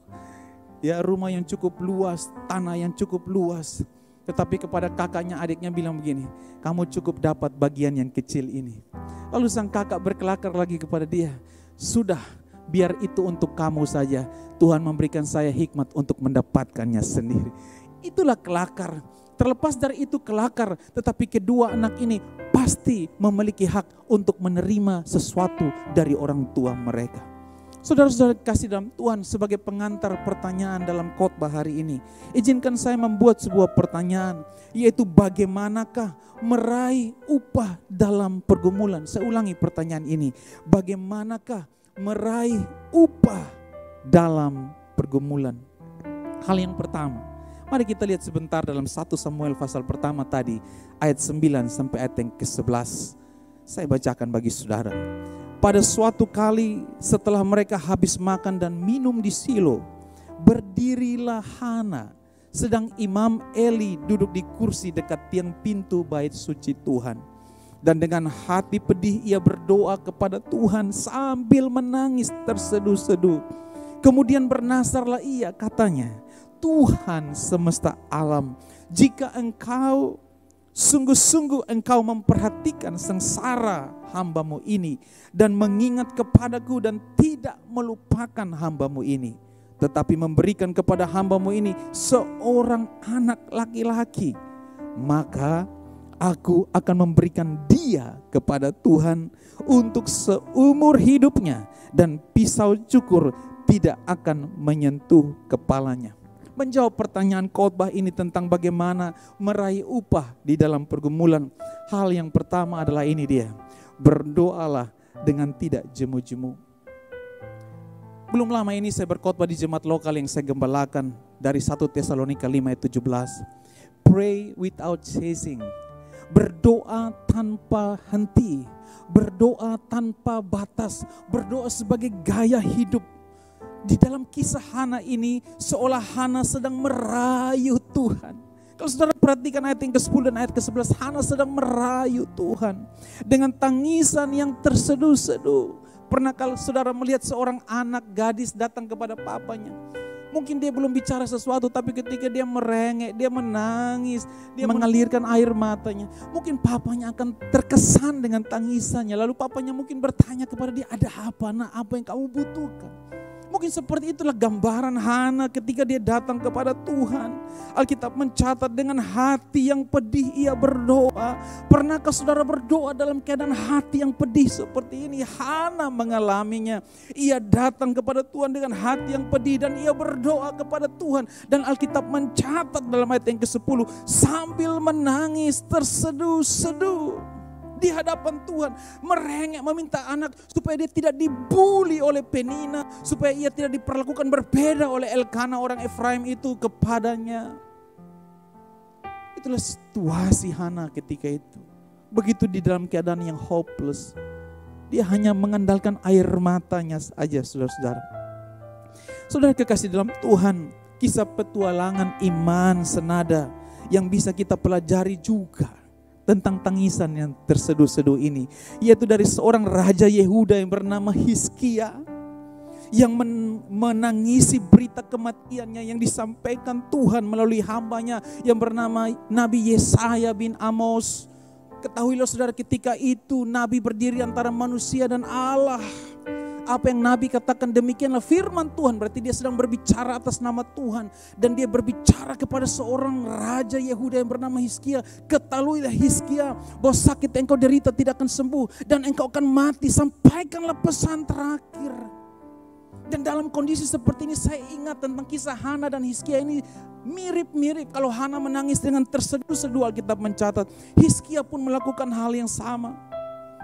ya rumah yang cukup luas, tanah yang cukup luas. Tetapi kepada kakaknya, adiknya bilang begini, kamu cukup dapat bagian yang kecil ini. Lalu sang kakak berkelakar lagi kepada dia, sudah biar itu untuk kamu saja. Tuhan memberikan saya hikmat untuk mendapatkannya sendiri. Itulah kelakar. Terlepas dari itu kelakar, tetapi kedua anak ini pasti memiliki hak untuk menerima sesuatu dari orang tua mereka. Saudara-saudara kasih dalam Tuhan, sebagai pengantar pertanyaan dalam khotbah hari ini, izinkan saya membuat sebuah pertanyaan, yaitu bagaimanakah meraih upah dalam pergumulan? Saya ulangi pertanyaan ini, bagaimanakah meraih upah dalam pergumulan? Hal yang pertama, mari kita lihat sebentar dalam 1 Samuel pasal pertama tadi, ayat 9 sampai ayat yang ke-11. Saya bacakan bagi saudara. Pada suatu kali setelah mereka habis makan dan minum di Silo, berdirilah Hana, sedang Imam Eli duduk di kursi dekat tiang pintu bait suci Tuhan. Dan dengan hati pedih ia berdoa kepada Tuhan sambil menangis terseduh-seduh. Kemudian bernazarlah ia, katanya, Tuhan semesta alam, jika engkau sungguh-sungguh engkau memperhatikan sengsara hambamu ini dan mengingat kepadaku dan tidak melupakan hambamu ini, tetapi memberikan kepada hambamu ini seorang anak laki-laki, maka aku akan memberikan dia kepada Tuhan untuk seumur hidupnya dan pisau cukur tidak akan menyentuh kepalanya. Menjawab pertanyaan khotbah ini tentang bagaimana meraih upah di dalam pergumulan. Hal yang pertama adalah ini dia, berdoalah dengan tidak jemu-jemu. Belum lama ini saya berkhotbah di jemaat lokal yang saya gembalakan dari 1 Tesalonika 5 ayat 17. Pray without ceasing. Berdoa tanpa henti, berdoa tanpa batas, berdoa sebagai gaya hidup. Di dalam kisah Hana ini seolah Hana sedang merayu Tuhan. Kalau saudara perhatikan ayat yang ke-10 dan ayat ke-11, Hana sedang merayu Tuhan dengan tangisan yang terseduh-seduh. Pernahkah saudara melihat seorang anak gadis datang kepada papanya? Mungkin dia belum bicara sesuatu, tapi ketika dia merengek, dia menangis, dia mengalirkan air matanya. Mungkin papanya akan terkesan dengan tangisannya. Lalu papanya mungkin bertanya kepada dia, ada apa nak, apa yang kamu butuhkan? Mungkin seperti itulah gambaran Hana ketika dia datang kepada Tuhan. Alkitab mencatat dengan hati yang pedih ia berdoa. Pernahkah saudara berdoa dalam keadaan hati yang pedih seperti ini? Hana mengalaminya. Ia datang kepada Tuhan dengan hati yang pedih dan ia berdoa kepada Tuhan. Dan Alkitab mencatat dalam ayat yang ke-10, sambil menangis terseduh-seduh di hadapan Tuhan, merengek meminta anak supaya dia tidak dibuli oleh Penina, supaya ia tidak diperlakukan berbeda oleh Elkana orang Efraim itu kepadanya. Itulah situasi Hana ketika itu. Begitu di dalam keadaan yang hopeless, dia hanya mengandalkan air matanya saja, saudara-saudara. Saudara kekasih dalam Tuhan, kisah petualangan iman senada yang bisa kita pelajari juga tentang tangisan yang terseduh-seduh ini, yaitu dari seorang raja Yehuda yang bernama Hizkia, yang menangisi berita kematiannya yang disampaikan Tuhan melalui hambanya yang bernama Nabi Yesaya bin Amos. Ketahuilah saudara, ketika itu Nabi berdiri antara manusia dan Allah. Apa yang Nabi katakan demikianlah firman Tuhan, berarti dia sedang berbicara atas nama Tuhan. Dan dia berbicara kepada seorang raja Yehuda yang bernama Hizkia. Ketahuilah Hizkia, bahwa sakit yang engkau derita tidak akan sembuh dan engkau akan mati. Sampaikanlah pesan terakhir. Dan dalam kondisi seperti ini saya ingat tentang kisah Hana dan Hizkia ini mirip-mirip. Kalau Hana menangis dengan terseduh-seduh, Alkitab mencatat Hizkia pun melakukan hal yang sama.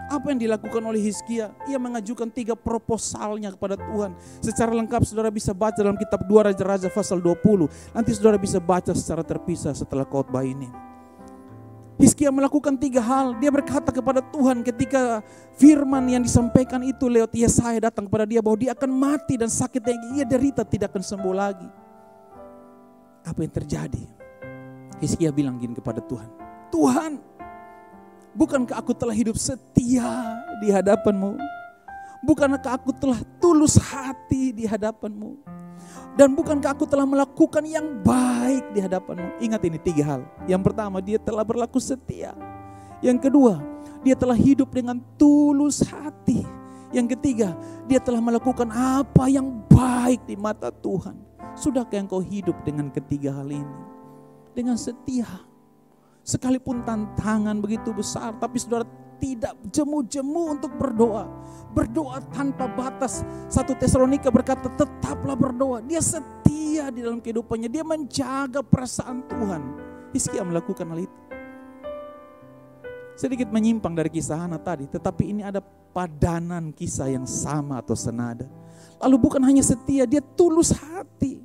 Apa yang dilakukan oleh Hizkia? Ia mengajukan 3 proposalnya kepada Tuhan. Secara lengkap saudara bisa baca dalam kitab 2 Raja-Raja pasal 20. Nanti saudara bisa baca secara terpisah setelah khotbah ini. Hizkia melakukan 3 hal. Dia berkata kepada Tuhan ketika firman yang disampaikan itu lewat Yesaya datang kepada dia, bahwa dia akan mati dan sakit yang ia derita tidak akan sembuh lagi. Apa yang terjadi? Hizkia bilang gini kepada Tuhan, Tuhan, bukankah aku telah hidup setia di hadapan-Mu? Bukankah aku telah tulus hati di hadapan-Mu? Dan bukankah aku telah melakukan yang baik di hadapan-Mu? Ingat ini 3 hal. Yang pertama, dia telah berlaku setia. Yang kedua, dia telah hidup dengan tulus hati. Yang ketiga, dia telah melakukan apa yang baik di mata Tuhan. Sudahkah engkau hidup dengan ketiga hal ini? Dengan setia. Sekalipun tantangan begitu besar, tapi saudara tidak jemu-jemu untuk berdoa. Berdoa tanpa batas. 1 Tesalonika berkata, tetaplah berdoa. Dia setia di dalam kehidupannya. Dia menjaga perasaan Tuhan. Hizkia melakukan hal itu. Sedikit menyimpang dari kisah Hana tadi, tetapi ini ada padanan kisah yang sama atau senada. Lalu bukan hanya setia, dia tulus hati.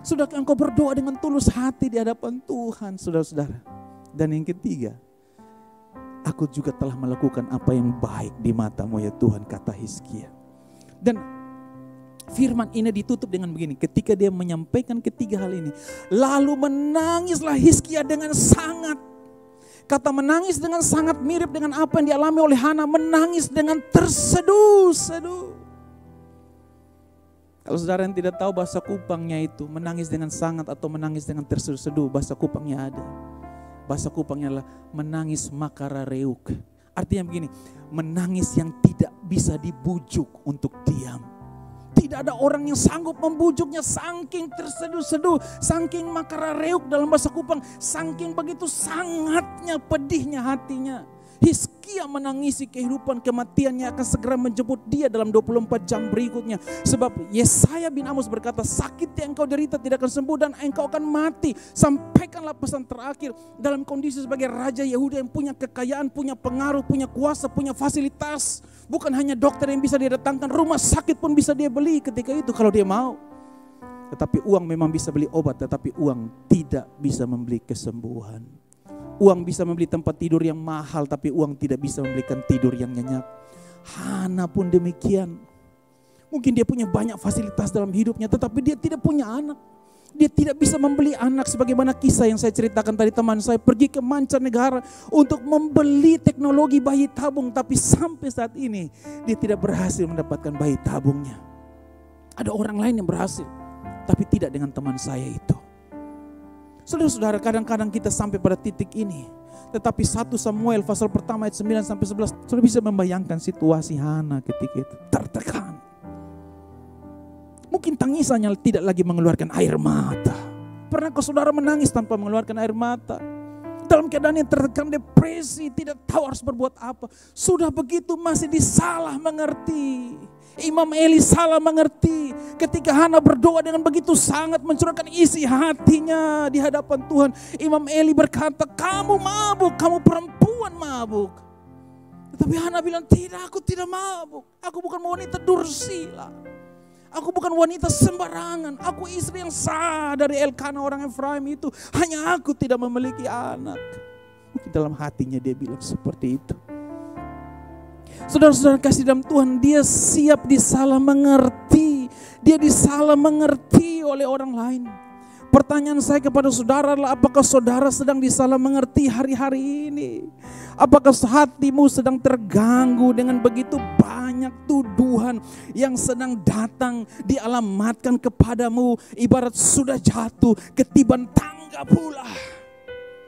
Sudahkah engkau berdoa dengan tulus hati di hadapan Tuhan, saudara-saudara? Dan yang ketiga, aku juga telah melakukan apa yang baik di matamu ya Tuhan, kata Hizkia. Dan firman ini ditutup dengan begini, ketika dia menyampaikan ketiga hal ini, lalu menangislah Hizkia dengan sangat. Kata menangis dengan sangat mirip dengan apa yang dialami oleh Hana, menangis dengan terseduh-seduh. Kalau saudara yang tidak tahu bahasa Kupangnya itu, menangis dengan sangat atau menangis dengan terseduh-seduh, bahasa Kupangnya ada. Bahasa Kupangnya adalah menangis makara reuk. Artinya begini, menangis yang tidak bisa dibujuk untuk diam. Tidak ada orang yang sanggup membujuknya, saking terseduh-seduh, saking makara reuk dalam bahasa Kupang, saking begitu sangatnya pedihnya hatinya. Hizkia menangisi kehidupan kematiannya akan segera menjemput dia dalam 24 jam berikutnya. Sebab Yesaya bin Amos berkata, sakit yang engkau derita tidak akan sembuh dan engkau akan mati. Sampaikanlah pesan terakhir dalam kondisi sebagai Raja Yehuda yang punya kekayaan, punya pengaruh, punya kuasa, punya fasilitas. Bukan hanya dokter yang bisa dia datangkan, rumah sakit pun bisa dia beli ketika itu kalau dia mau. Tetapi uang memang bisa beli obat, tetapi uang tidak bisa membeli kesembuhan. Uang bisa membeli tempat tidur yang mahal, tapi uang tidak bisa membelikan tidur yang nyenyak. Hana pun demikian. Mungkin dia punya banyak fasilitas dalam hidupnya, tetapi dia tidak punya anak. Dia tidak bisa membeli anak, sebagaimana kisah yang saya ceritakan tadi, teman saya pergi ke mancanegara untuk membeli teknologi bayi tabung, tapi sampai saat ini dia tidak berhasil mendapatkan bayi tabungnya. Ada orang lain yang berhasil, tapi tidak dengan teman saya itu. Saudara-saudara, kadang-kadang kita sampai pada titik ini. Tetapi 1 Samuel pasal pertama ayat 9-11, saudara bisa membayangkan situasi Hana ketika itu. Tertekan. Mungkin tangisannya tidak lagi mengeluarkan air mata. Pernahkah saudara menangis tanpa mengeluarkan air mata? Dalam keadaan yang tertekan, depresi, tidak tahu harus berbuat apa. Sudah begitu masih disalah mengerti. Imam Eli salah mengerti ketika Hana berdoa dengan begitu sangat mencurahkan isi hatinya di hadapan Tuhan. Imam Eli berkata, kamu mabuk, kamu perempuan mabuk. Tetapi Hana bilang, tidak, aku tidak mabuk. Aku bukan wanita dursila. Aku bukan wanita sembarangan. Aku istri yang sah dari Elkana orang Efraim itu. Hanya aku tidak memiliki anak. Mungkin dalam hatinya dia bilang seperti itu. Saudara-saudara kasih dalam Tuhan, dia siap disalah mengerti. Dia disalah mengerti oleh orang lain. Pertanyaan saya kepada saudara adalah, apakah saudara sedang disalah mengerti hari-hari ini? Apakah hatimu sedang terganggu dengan begitu banyak tuduhan yang sedang datang dialamatkan kepadamu, ibarat sudah jatuh ketiban tangga pula?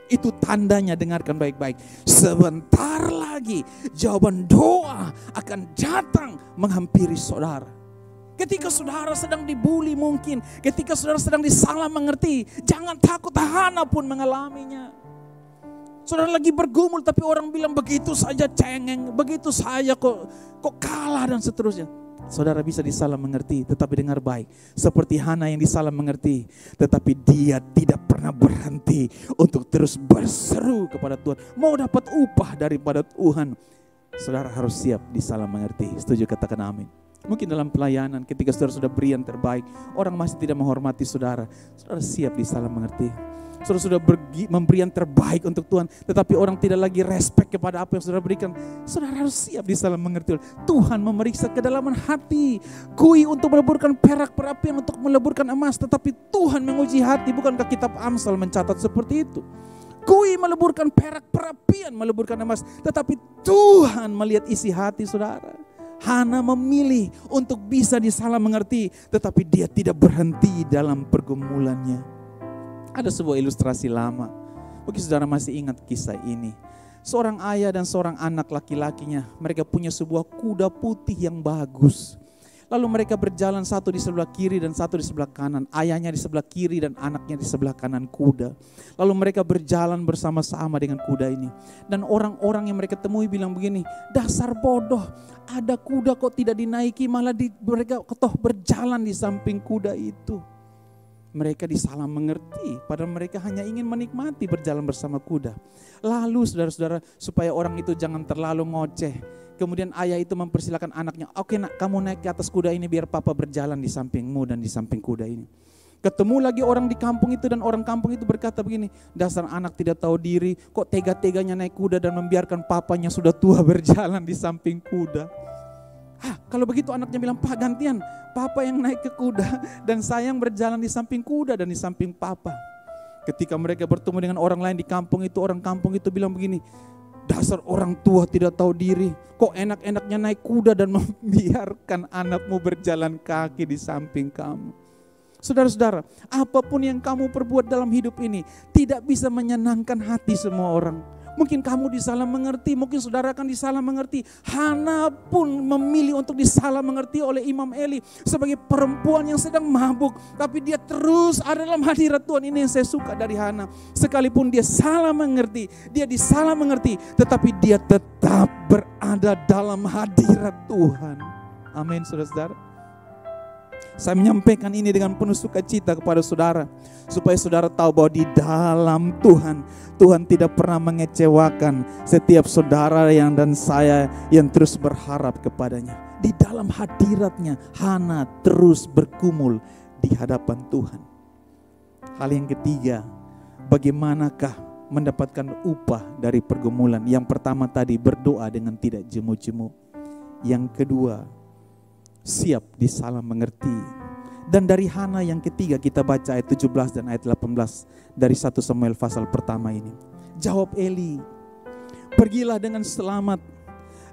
Itu tandanya, dengarkan baik-baik. Sebentar lagi jawaban doa akan datang menghampiri saudara. Ketika saudara sedang dibuli mungkin, ketika saudara sedang disalah mengerti, jangan takut, Hana pun mengalaminya. Saudara lagi bergumul tapi orang bilang begitu saja cengeng, begitu saja kok kalah dan seterusnya. Saudara bisa disalah mengerti, tetapi dengar baik. Seperti Hana yang disalah mengerti, tetapi dia tidak pernah berhenti untuk terus berseru kepada Tuhan. Mau dapat upah daripada Tuhan, saudara harus siap disalah mengerti. Setuju, katakan amin. Mungkin dalam pelayanan ketika saudara sudah beri yang terbaik, orang masih tidak menghormati saudara, saudara siap disalah mengerti. Saudara sudah memberi yang terbaik untuk Tuhan, tetapi orang tidak lagi respect kepada apa yang saudara berikan, saudara harus siap disalah mengerti. Tuhan memeriksa kedalaman hati. Kui untuk meleburkan perak, perapian untuk meleburkan emas, tetapi Tuhan menguji hati. Bukankah kitab Amsal mencatat seperti itu? Kui meleburkan perak, perapian meleburkan emas, tetapi Tuhan melihat isi hati saudara. Hana memilih untuk bisa disalah mengerti, tetapi dia tidak berhenti dalam pergumulannya. Ada sebuah ilustrasi lama, mungkin saudara masih ingat kisah ini. Seorang ayah dan seorang anak laki-lakinya, mereka punya sebuah kuda putih yang bagus. Lalu mereka berjalan, satu di sebelah kiri dan satu di sebelah kanan. Ayahnya di sebelah kiri dan anaknya di sebelah kanan kuda. Lalu mereka berjalan bersama-sama dengan kuda ini. Dan orang-orang yang mereka temui bilang begini, dasar bodoh, ada kuda kok tidak dinaiki, malah mereka toh berjalan di samping kuda itu. Mereka disalah mengerti, padahal mereka hanya ingin menikmati berjalan bersama kuda. Lalu saudara-saudara, supaya orang itu jangan terlalu ngoceh, kemudian ayah itu mempersilakan anaknya, oke nak, kamu naik ke atas kuda ini biar papa berjalan di sampingmu dan di samping kuda ini. Ketemu lagi orang di kampung itu dan orang kampung itu berkata begini, dasar anak tidak tahu diri, kok tega-teganya naik kuda dan membiarkan papanya sudah tua berjalan di samping kuda. Kalau begitu anaknya bilang, Pak gantian, papa yang naik ke kuda dan saya yang berjalan di samping kuda dan di samping papa. Ketika mereka bertemu dengan orang lain di kampung itu, orang kampung itu bilang begini, dasar orang tua tidak tahu diri, kok enak-enaknya naik kuda dan membiarkan anakmu berjalan kaki di samping kamu. Saudara-saudara, apapun yang kamu perbuat dalam hidup ini tidak bisa menyenangkan hati semua orang. Mungkin kamu disalah mengerti, mungkin saudara akan disalah mengerti. Hana pun memilih untuk disalah mengerti oleh Imam Eli sebagai perempuan yang sedang mabuk. Tapi dia terus ada dalam hadirat Tuhan. Ini yang saya suka dari Hana. Sekalipun dia salah mengerti, dia disalah mengerti, tetapi dia tetap berada dalam hadirat Tuhan. Amin, saudara-saudara. Saya menyampaikan ini dengan penuh sukacita kepada saudara, supaya saudara tahu bahwa di dalam Tuhan, Tuhan tidak pernah mengecewakan setiap saudara yang dan saya yang terus berharap kepadanya. Di dalam hadiratnya, Hana terus bergumul di hadapan Tuhan. Hal yang ketiga, bagaimanakah mendapatkan upah dari pergumulan? Yang pertama tadi, berdoa dengan tidak jemu-jemu. Yang kedua, siap disalah mengerti. Dan dari Hana yang ketiga kita baca ayat 17 dan ayat 18 dari 1 Samuel pasal pertama ini. Jawab Eli, pergilah dengan selamat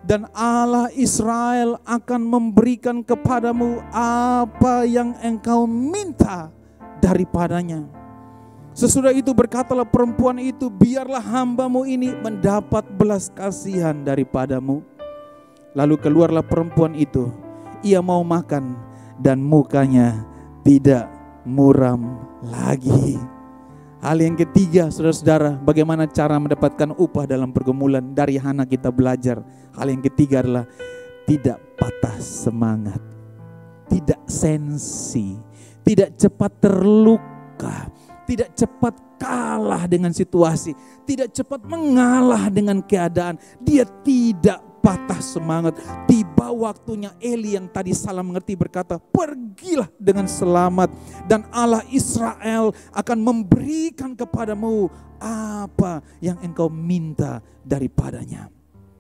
dan Allah Israel akan memberikan kepadamu apa yang engkau minta daripadanya. Sesudah itu berkatalah perempuan itu, biarlah hambamu ini mendapat belas kasihan daripadamu. Lalu keluarlah perempuan itu, ia mau makan dan mukanya tidak muram lagi. Hal yang ketiga, saudara-saudara, bagaimana cara mendapatkan upah dalam pergumulan? Dari Hana kita belajar. Hal yang ketiga adalah tidak patah semangat, tidak sensi, tidak cepat terluka, tidak cepat kalah dengan situasi, tidak cepat mengalah dengan keadaan. Dia tidak patah semangat. Tiba waktunya Eli yang tadi salah mengerti berkata, pergilah dengan selamat dan Allah Israel akan memberikan kepadamu apa yang engkau minta daripadanya.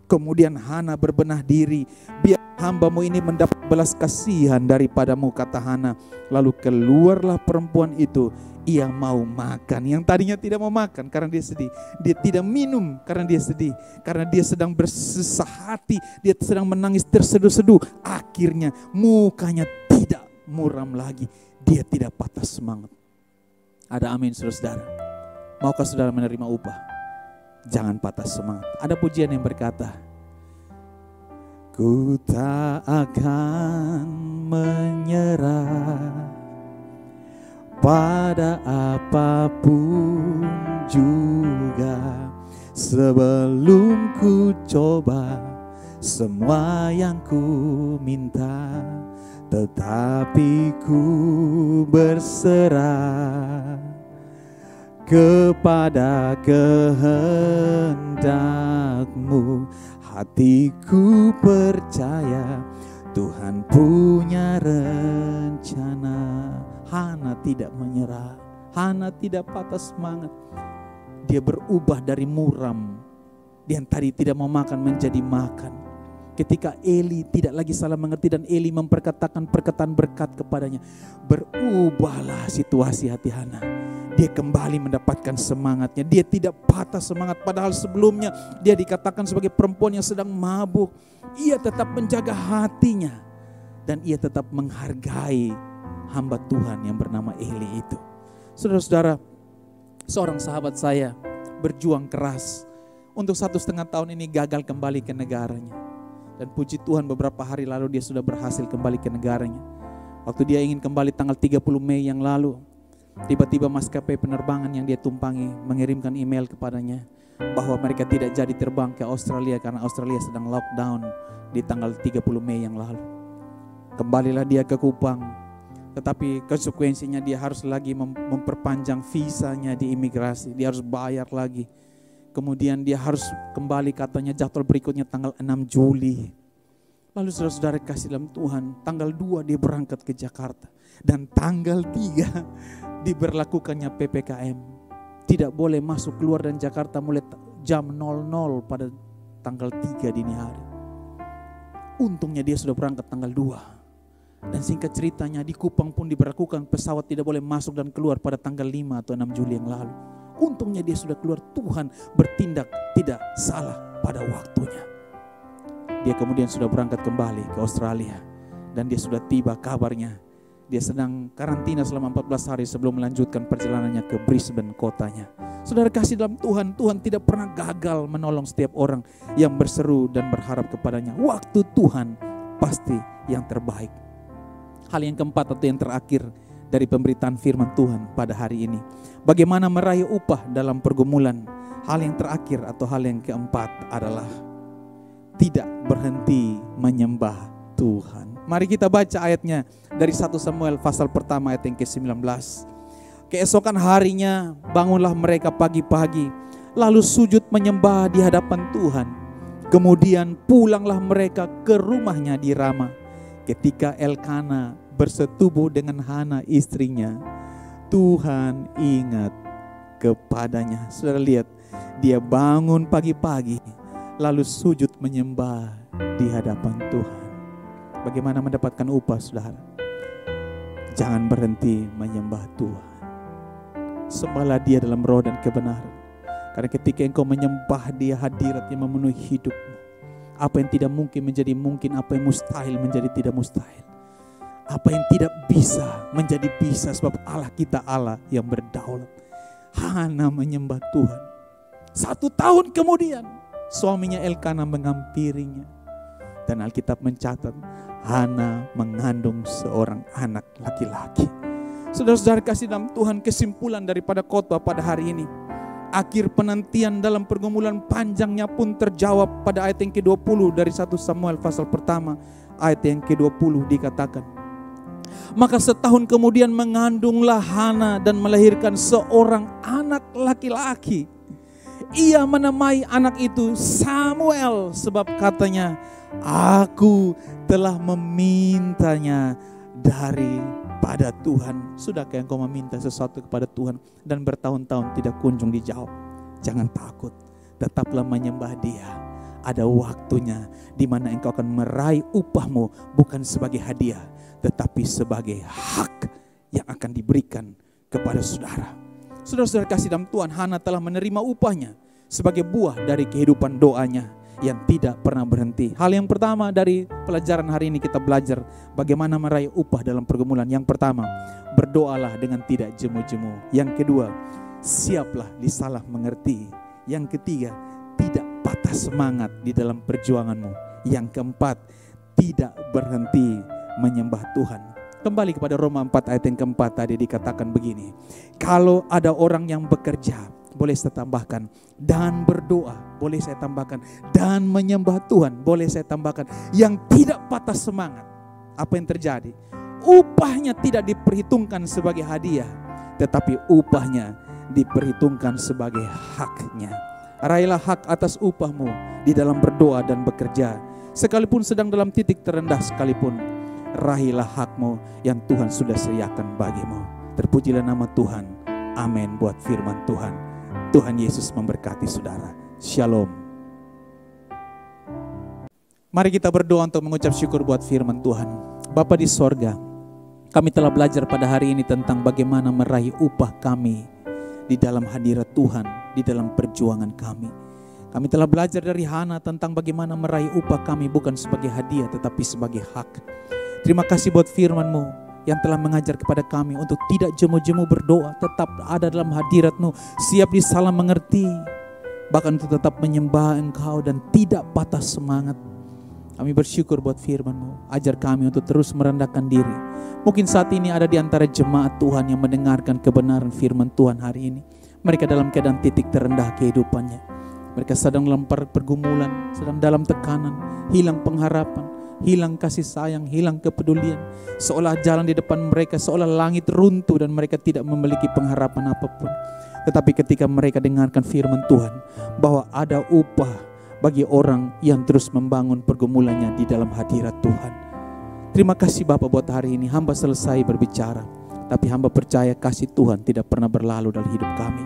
Kemudian Hana berbenah diri, biar hambamu ini mendapat belas kasihan daripadamu, kata Hana. Lalu keluarlah perempuan itu, ia mau makan. Yang tadinya tidak mau makan karena dia sedih. Dia tidak minum karena dia sedih. Karena dia sedang bersusah hati, dia sedang menangis terseduh-seduh. Akhirnya mukanya tidak muram lagi. Dia tidak patah semangat. Ada amin, saudara-saudara. Maukah saudara menerima upah? Jangan patah semangat. Ada pujian yang berkata, ku tak akan menyerah pada apapun juga, sebelum ku coba semua yang ku minta, tetapi ku berserah kepada kehendak-Mu. Hatiku percaya Tuhan punya rencana. Hana tidak menyerah, Hana tidak patah semangat. Dia berubah dari muram, yang tadi tidak mau makan menjadi makan. Ketika Eli tidak lagi salah mengerti dan Eli memperkatakan perkataan berkat kepadanya, berubahlah situasi hati Hana. Dia kembali mendapatkan semangatnya. Dia tidak patah semangat, padahal sebelumnya dia dikatakan sebagai perempuan yang sedang mabuk. Ia tetap menjaga hatinya dan ia tetap menghargai hamba Tuhan yang bernama Eli itu. Saudara-saudara, seorang sahabat saya berjuang keras untuk 1,5 tahun ini gagal kembali ke negaranya. Dan puji Tuhan beberapa hari lalu dia sudah berhasil kembali ke negaranya. Waktu dia ingin kembali tanggal 30 Mei yang lalu, tiba-tiba maskapai penerbangan yang dia tumpangi mengirimkan email kepadanya bahwa mereka tidak jadi terbang ke Australia karena Australia sedang lockdown di tanggal 30 Mei yang lalu. Kembalilah dia ke Kupang, tetapi konsekuensinya dia harus lagi memperpanjang visanya di imigrasi. Dia harus bayar lagi. Kemudian dia harus kembali, katanya jadwal berikutnya tanggal 6 Juli. Lalu saudara-saudara kasih dalam Tuhan, tanggal 2 dia berangkat ke Jakarta. Dan tanggal 3 diberlakukannya PPKM. Tidak boleh masuk keluar dari Jakarta mulai jam 00 pada tanggal 3 dini hari. Untungnya dia sudah berangkat tanggal 2. Dan singkat ceritanya di Kupang pun diberlakukan pesawat tidak boleh masuk dan keluar pada tanggal 5 atau 6 Juli yang lalu. Untungnya dia sudah keluar, Tuhan bertindak tidak salah pada waktunya. Dia kemudian sudah berangkat kembali ke Australia. Dan dia sudah tiba, kabarnya dia sedang karantina selama 14 hari sebelum melanjutkan perjalanannya ke Brisbane kotanya. Saudara kasih dalam Tuhan, Tuhan tidak pernah gagal menolong setiap orang yang berseru dan berharap kepadanya. Waktu Tuhan pasti yang terbaik. Hal yang keempat atau yang terakhir dari pemberitaan firman Tuhan pada hari ini, bagaimana meraih upah dalam pergumulan. Hal yang terakhir atau hal yang keempat adalah tidak berhenti menyembah Tuhan. Mari kita baca ayatnya dari 1 Samuel pasal pertama ayat yang ke-19. Keesokan harinya bangunlah mereka pagi-pagi, lalu sujud menyembah di hadapan Tuhan. Kemudian pulanglah mereka ke rumahnya di Rama. Ketika Elkana bersetubuh dengan Hana istrinya, Tuhan ingat kepadanya. Saudara lihat, dia bangun pagi-pagi lalu sujud menyembah di hadapan Tuhan. Bagaimana mendapatkan upah, saudara? Jangan berhenti menyembah Tuhan. Sembahlah dia dalam roh dan kebenaran. Karena ketika engkau menyembah dia, hadirat yang memenuhi hidupmu. Apa yang tidak mungkin menjadi mungkin, apa yang mustahil menjadi tidak mustahil. Apa yang tidak bisa menjadi bisa, sebab Allah kita Allah yang berdaulat. Hana menyembah Tuhan. 1 tahun kemudian suaminya Elkana menghampirinya. Dan Alkitab mencatat Hana mengandung seorang anak laki-laki. Saudara-saudara kasih dalam Tuhan, kesimpulan daripada khotbah pada hari ini, akhir penantian dalam pergumulan panjangnya pun terjawab pada ayat yang ke-20 dari 1 Samuel pasal pertama ayat yang ke-20 dikatakan, maka setahun kemudian mengandunglah Hana dan melahirkan seorang anak laki-laki. Ia menamai anak itu Samuel, sebab katanya, aku telah memintanya daripada Tuhan. Sudahkah engkau meminta sesuatu kepada Tuhan dan bertahun-tahun tidak kunjung dijawab? Jangan takut, tetaplah menyembah Dia. Ada waktunya di mana engkau akan meraih upahmu, bukan sebagai hadiah, tetapi sebagai hak yang akan diberikan kepada saudara. Saudara-saudara kasih dalam Tuhan, Hana telah menerima upahnya sebagai buah dari kehidupan doanya yang tidak pernah berhenti. Hal yang pertama dari pelajaran hari ini kita belajar bagaimana meraih upah dalam pergumulan. Yang pertama, berdoalah dengan tidak jemu-jemu. Yang kedua, siaplah disalah mengerti. Yang ketiga, tidak patah semangat di dalam perjuanganmu. Yang keempat, tidak berhenti menyembah Tuhan. Kembali kepada Roma 4 ayat yang keempat tadi dikatakan begini, kalau ada orang yang bekerja, boleh saya tambahkan, dan berdoa, boleh saya tambahkan, dan menyembah Tuhan, boleh saya tambahkan, yang tidak patah semangat. Apa yang terjadi? Upahnya tidak diperhitungkan sebagai hadiah, tetapi upahnya diperhitungkan sebagai haknya. Raihlah hak atas upahmu di dalam berdoa dan bekerja, sekalipun sedang dalam titik terendah sekalipun. Raihlah hakmu yang Tuhan sudah sediakan bagimu. Terpujilah nama Tuhan. Amin buat firman Tuhan. Tuhan Yesus memberkati saudara. Shalom. Mari kita berdoa untuk mengucap syukur buat firman Tuhan. Bapa di sorga, kami telah belajar pada hari ini tentang bagaimana meraih upah kami di dalam hadirat Tuhan, di dalam perjuangan kami. Kami telah belajar dari Hana tentang bagaimana meraih upah kami bukan sebagai hadiah tetapi sebagai hak. Terima kasih buat firman-Mu yang telah mengajar kepada kami untuk tidak jemu-jemu berdoa, tetap ada dalam hadirat-Mu, siap disalah mengerti, bahkan untuk tetap menyembah Engkau dan tidak patah semangat. Kami bersyukur buat firman-Mu. Ajar kami untuk terus merendahkan diri. Mungkin saat ini ada di antara jemaat Tuhan yang mendengarkan kebenaran firman Tuhan hari ini. Mereka dalam keadaan titik terendah kehidupannya. Mereka sedang dalam pergumulan, sedang dalam tekanan, hilang pengharapan, hilang kasih sayang, hilang kepedulian. Seolah jalan di depan mereka, seolah langit runtuh dan mereka tidak memiliki pengharapan apapun. Tetapi ketika mereka dengarkan firman Tuhan, bahwa ada upah bagi orang yang terus membangun pergumulannya di dalam hadirat Tuhan. Terima kasih Bapa buat hari ini. Hamba selesai berbicara, tapi hamba percaya kasih Tuhan tidak pernah berlalu dalam hidup kami.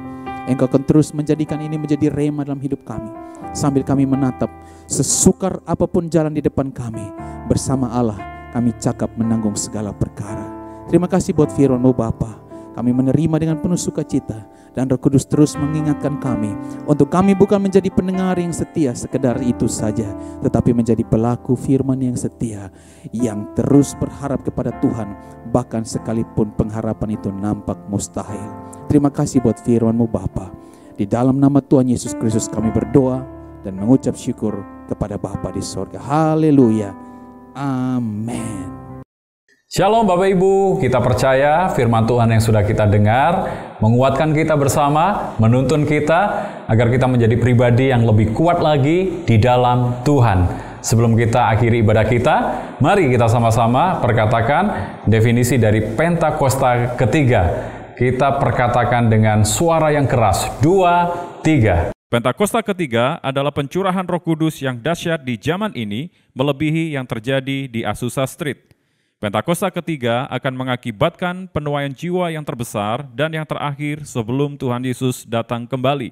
Engkau akan terus menjadikan ini menjadi rema dalam hidup kami. Sambil kami menatap sesukar apapun jalan di depan kami, bersama Allah kami cakap menanggung segala perkara. Terima kasih buat firman-Mu Bapa. Kami menerima dengan penuh sukacita, dan Roh Kudus terus mengingatkan kami untuk kami bukan menjadi pendengar yang setia sekedar itu saja, tetapi menjadi pelaku firman yang setia, yang terus berharap kepada Tuhan, bahkan sekalipun pengharapan itu nampak mustahil. Terima kasih buat firman-Mu Bapa. Di dalam nama Tuhan Yesus Kristus kami berdoa dan mengucap syukur kepada Bapa di sorga. Haleluya. Amin. Shalom Bapak Ibu, kita percaya firman Tuhan yang sudah kita dengar menguatkan kita bersama, menuntun kita agar kita menjadi pribadi yang lebih kuat lagi di dalam Tuhan. Sebelum kita akhiri ibadah kita, mari kita sama-sama perkatakan definisi dari Pentakosta ketiga. Kita perkatakan dengan suara yang keras. 2, 3. Pentakosta ketiga adalah pencurahan Roh Kudus yang dahsyat di zaman ini, melebihi yang terjadi di Azusa Street. Pentakosta ketiga akan mengakibatkan penuaian jiwa yang terbesar dan yang terakhir sebelum Tuhan Yesus datang kembali.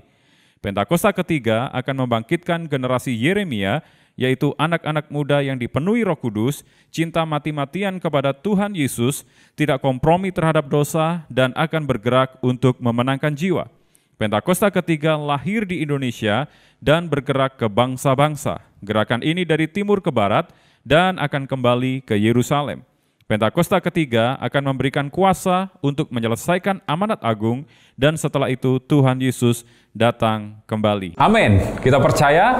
Pentakosta ketiga akan membangkitkan generasi Yeremia, yaitu anak-anak muda yang dipenuhi Roh Kudus, cinta mati-matian kepada Tuhan Yesus, tidak kompromi terhadap dosa, dan akan bergerak untuk memenangkan jiwa. Pentakosta ketiga lahir di Indonesia dan bergerak ke bangsa-bangsa. Gerakan ini dari timur ke barat dan akan kembali ke Yerusalem. Pentakosta ketiga akan memberikan kuasa untuk menyelesaikan amanat agung, dan setelah itu Tuhan Yesus datang kembali. Amin. Kita percaya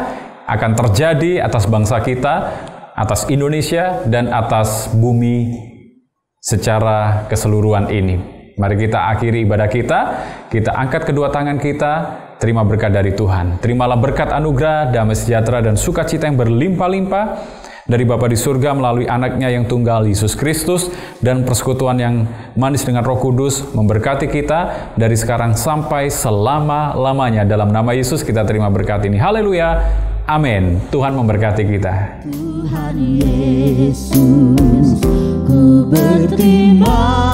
akan terjadi atas bangsa kita, atas Indonesia, dan atas bumi secara keseluruhan ini. Mari kita akhiri ibadah kita angkat kedua tangan kita, terima berkat dari Tuhan. Terimalah berkat anugerah, damai sejahtera, dan sukacita yang berlimpah-limpah dari Bapa di surga melalui anaknya yang tunggal Yesus Kristus, dan persekutuan yang manis dengan Roh Kudus memberkati kita dari sekarang sampai selama-lamanya. Dalam nama Yesus kita terima berkat ini. Haleluya. Amin. Tuhan memberkati kita. Tuhan Yesus, ku berterima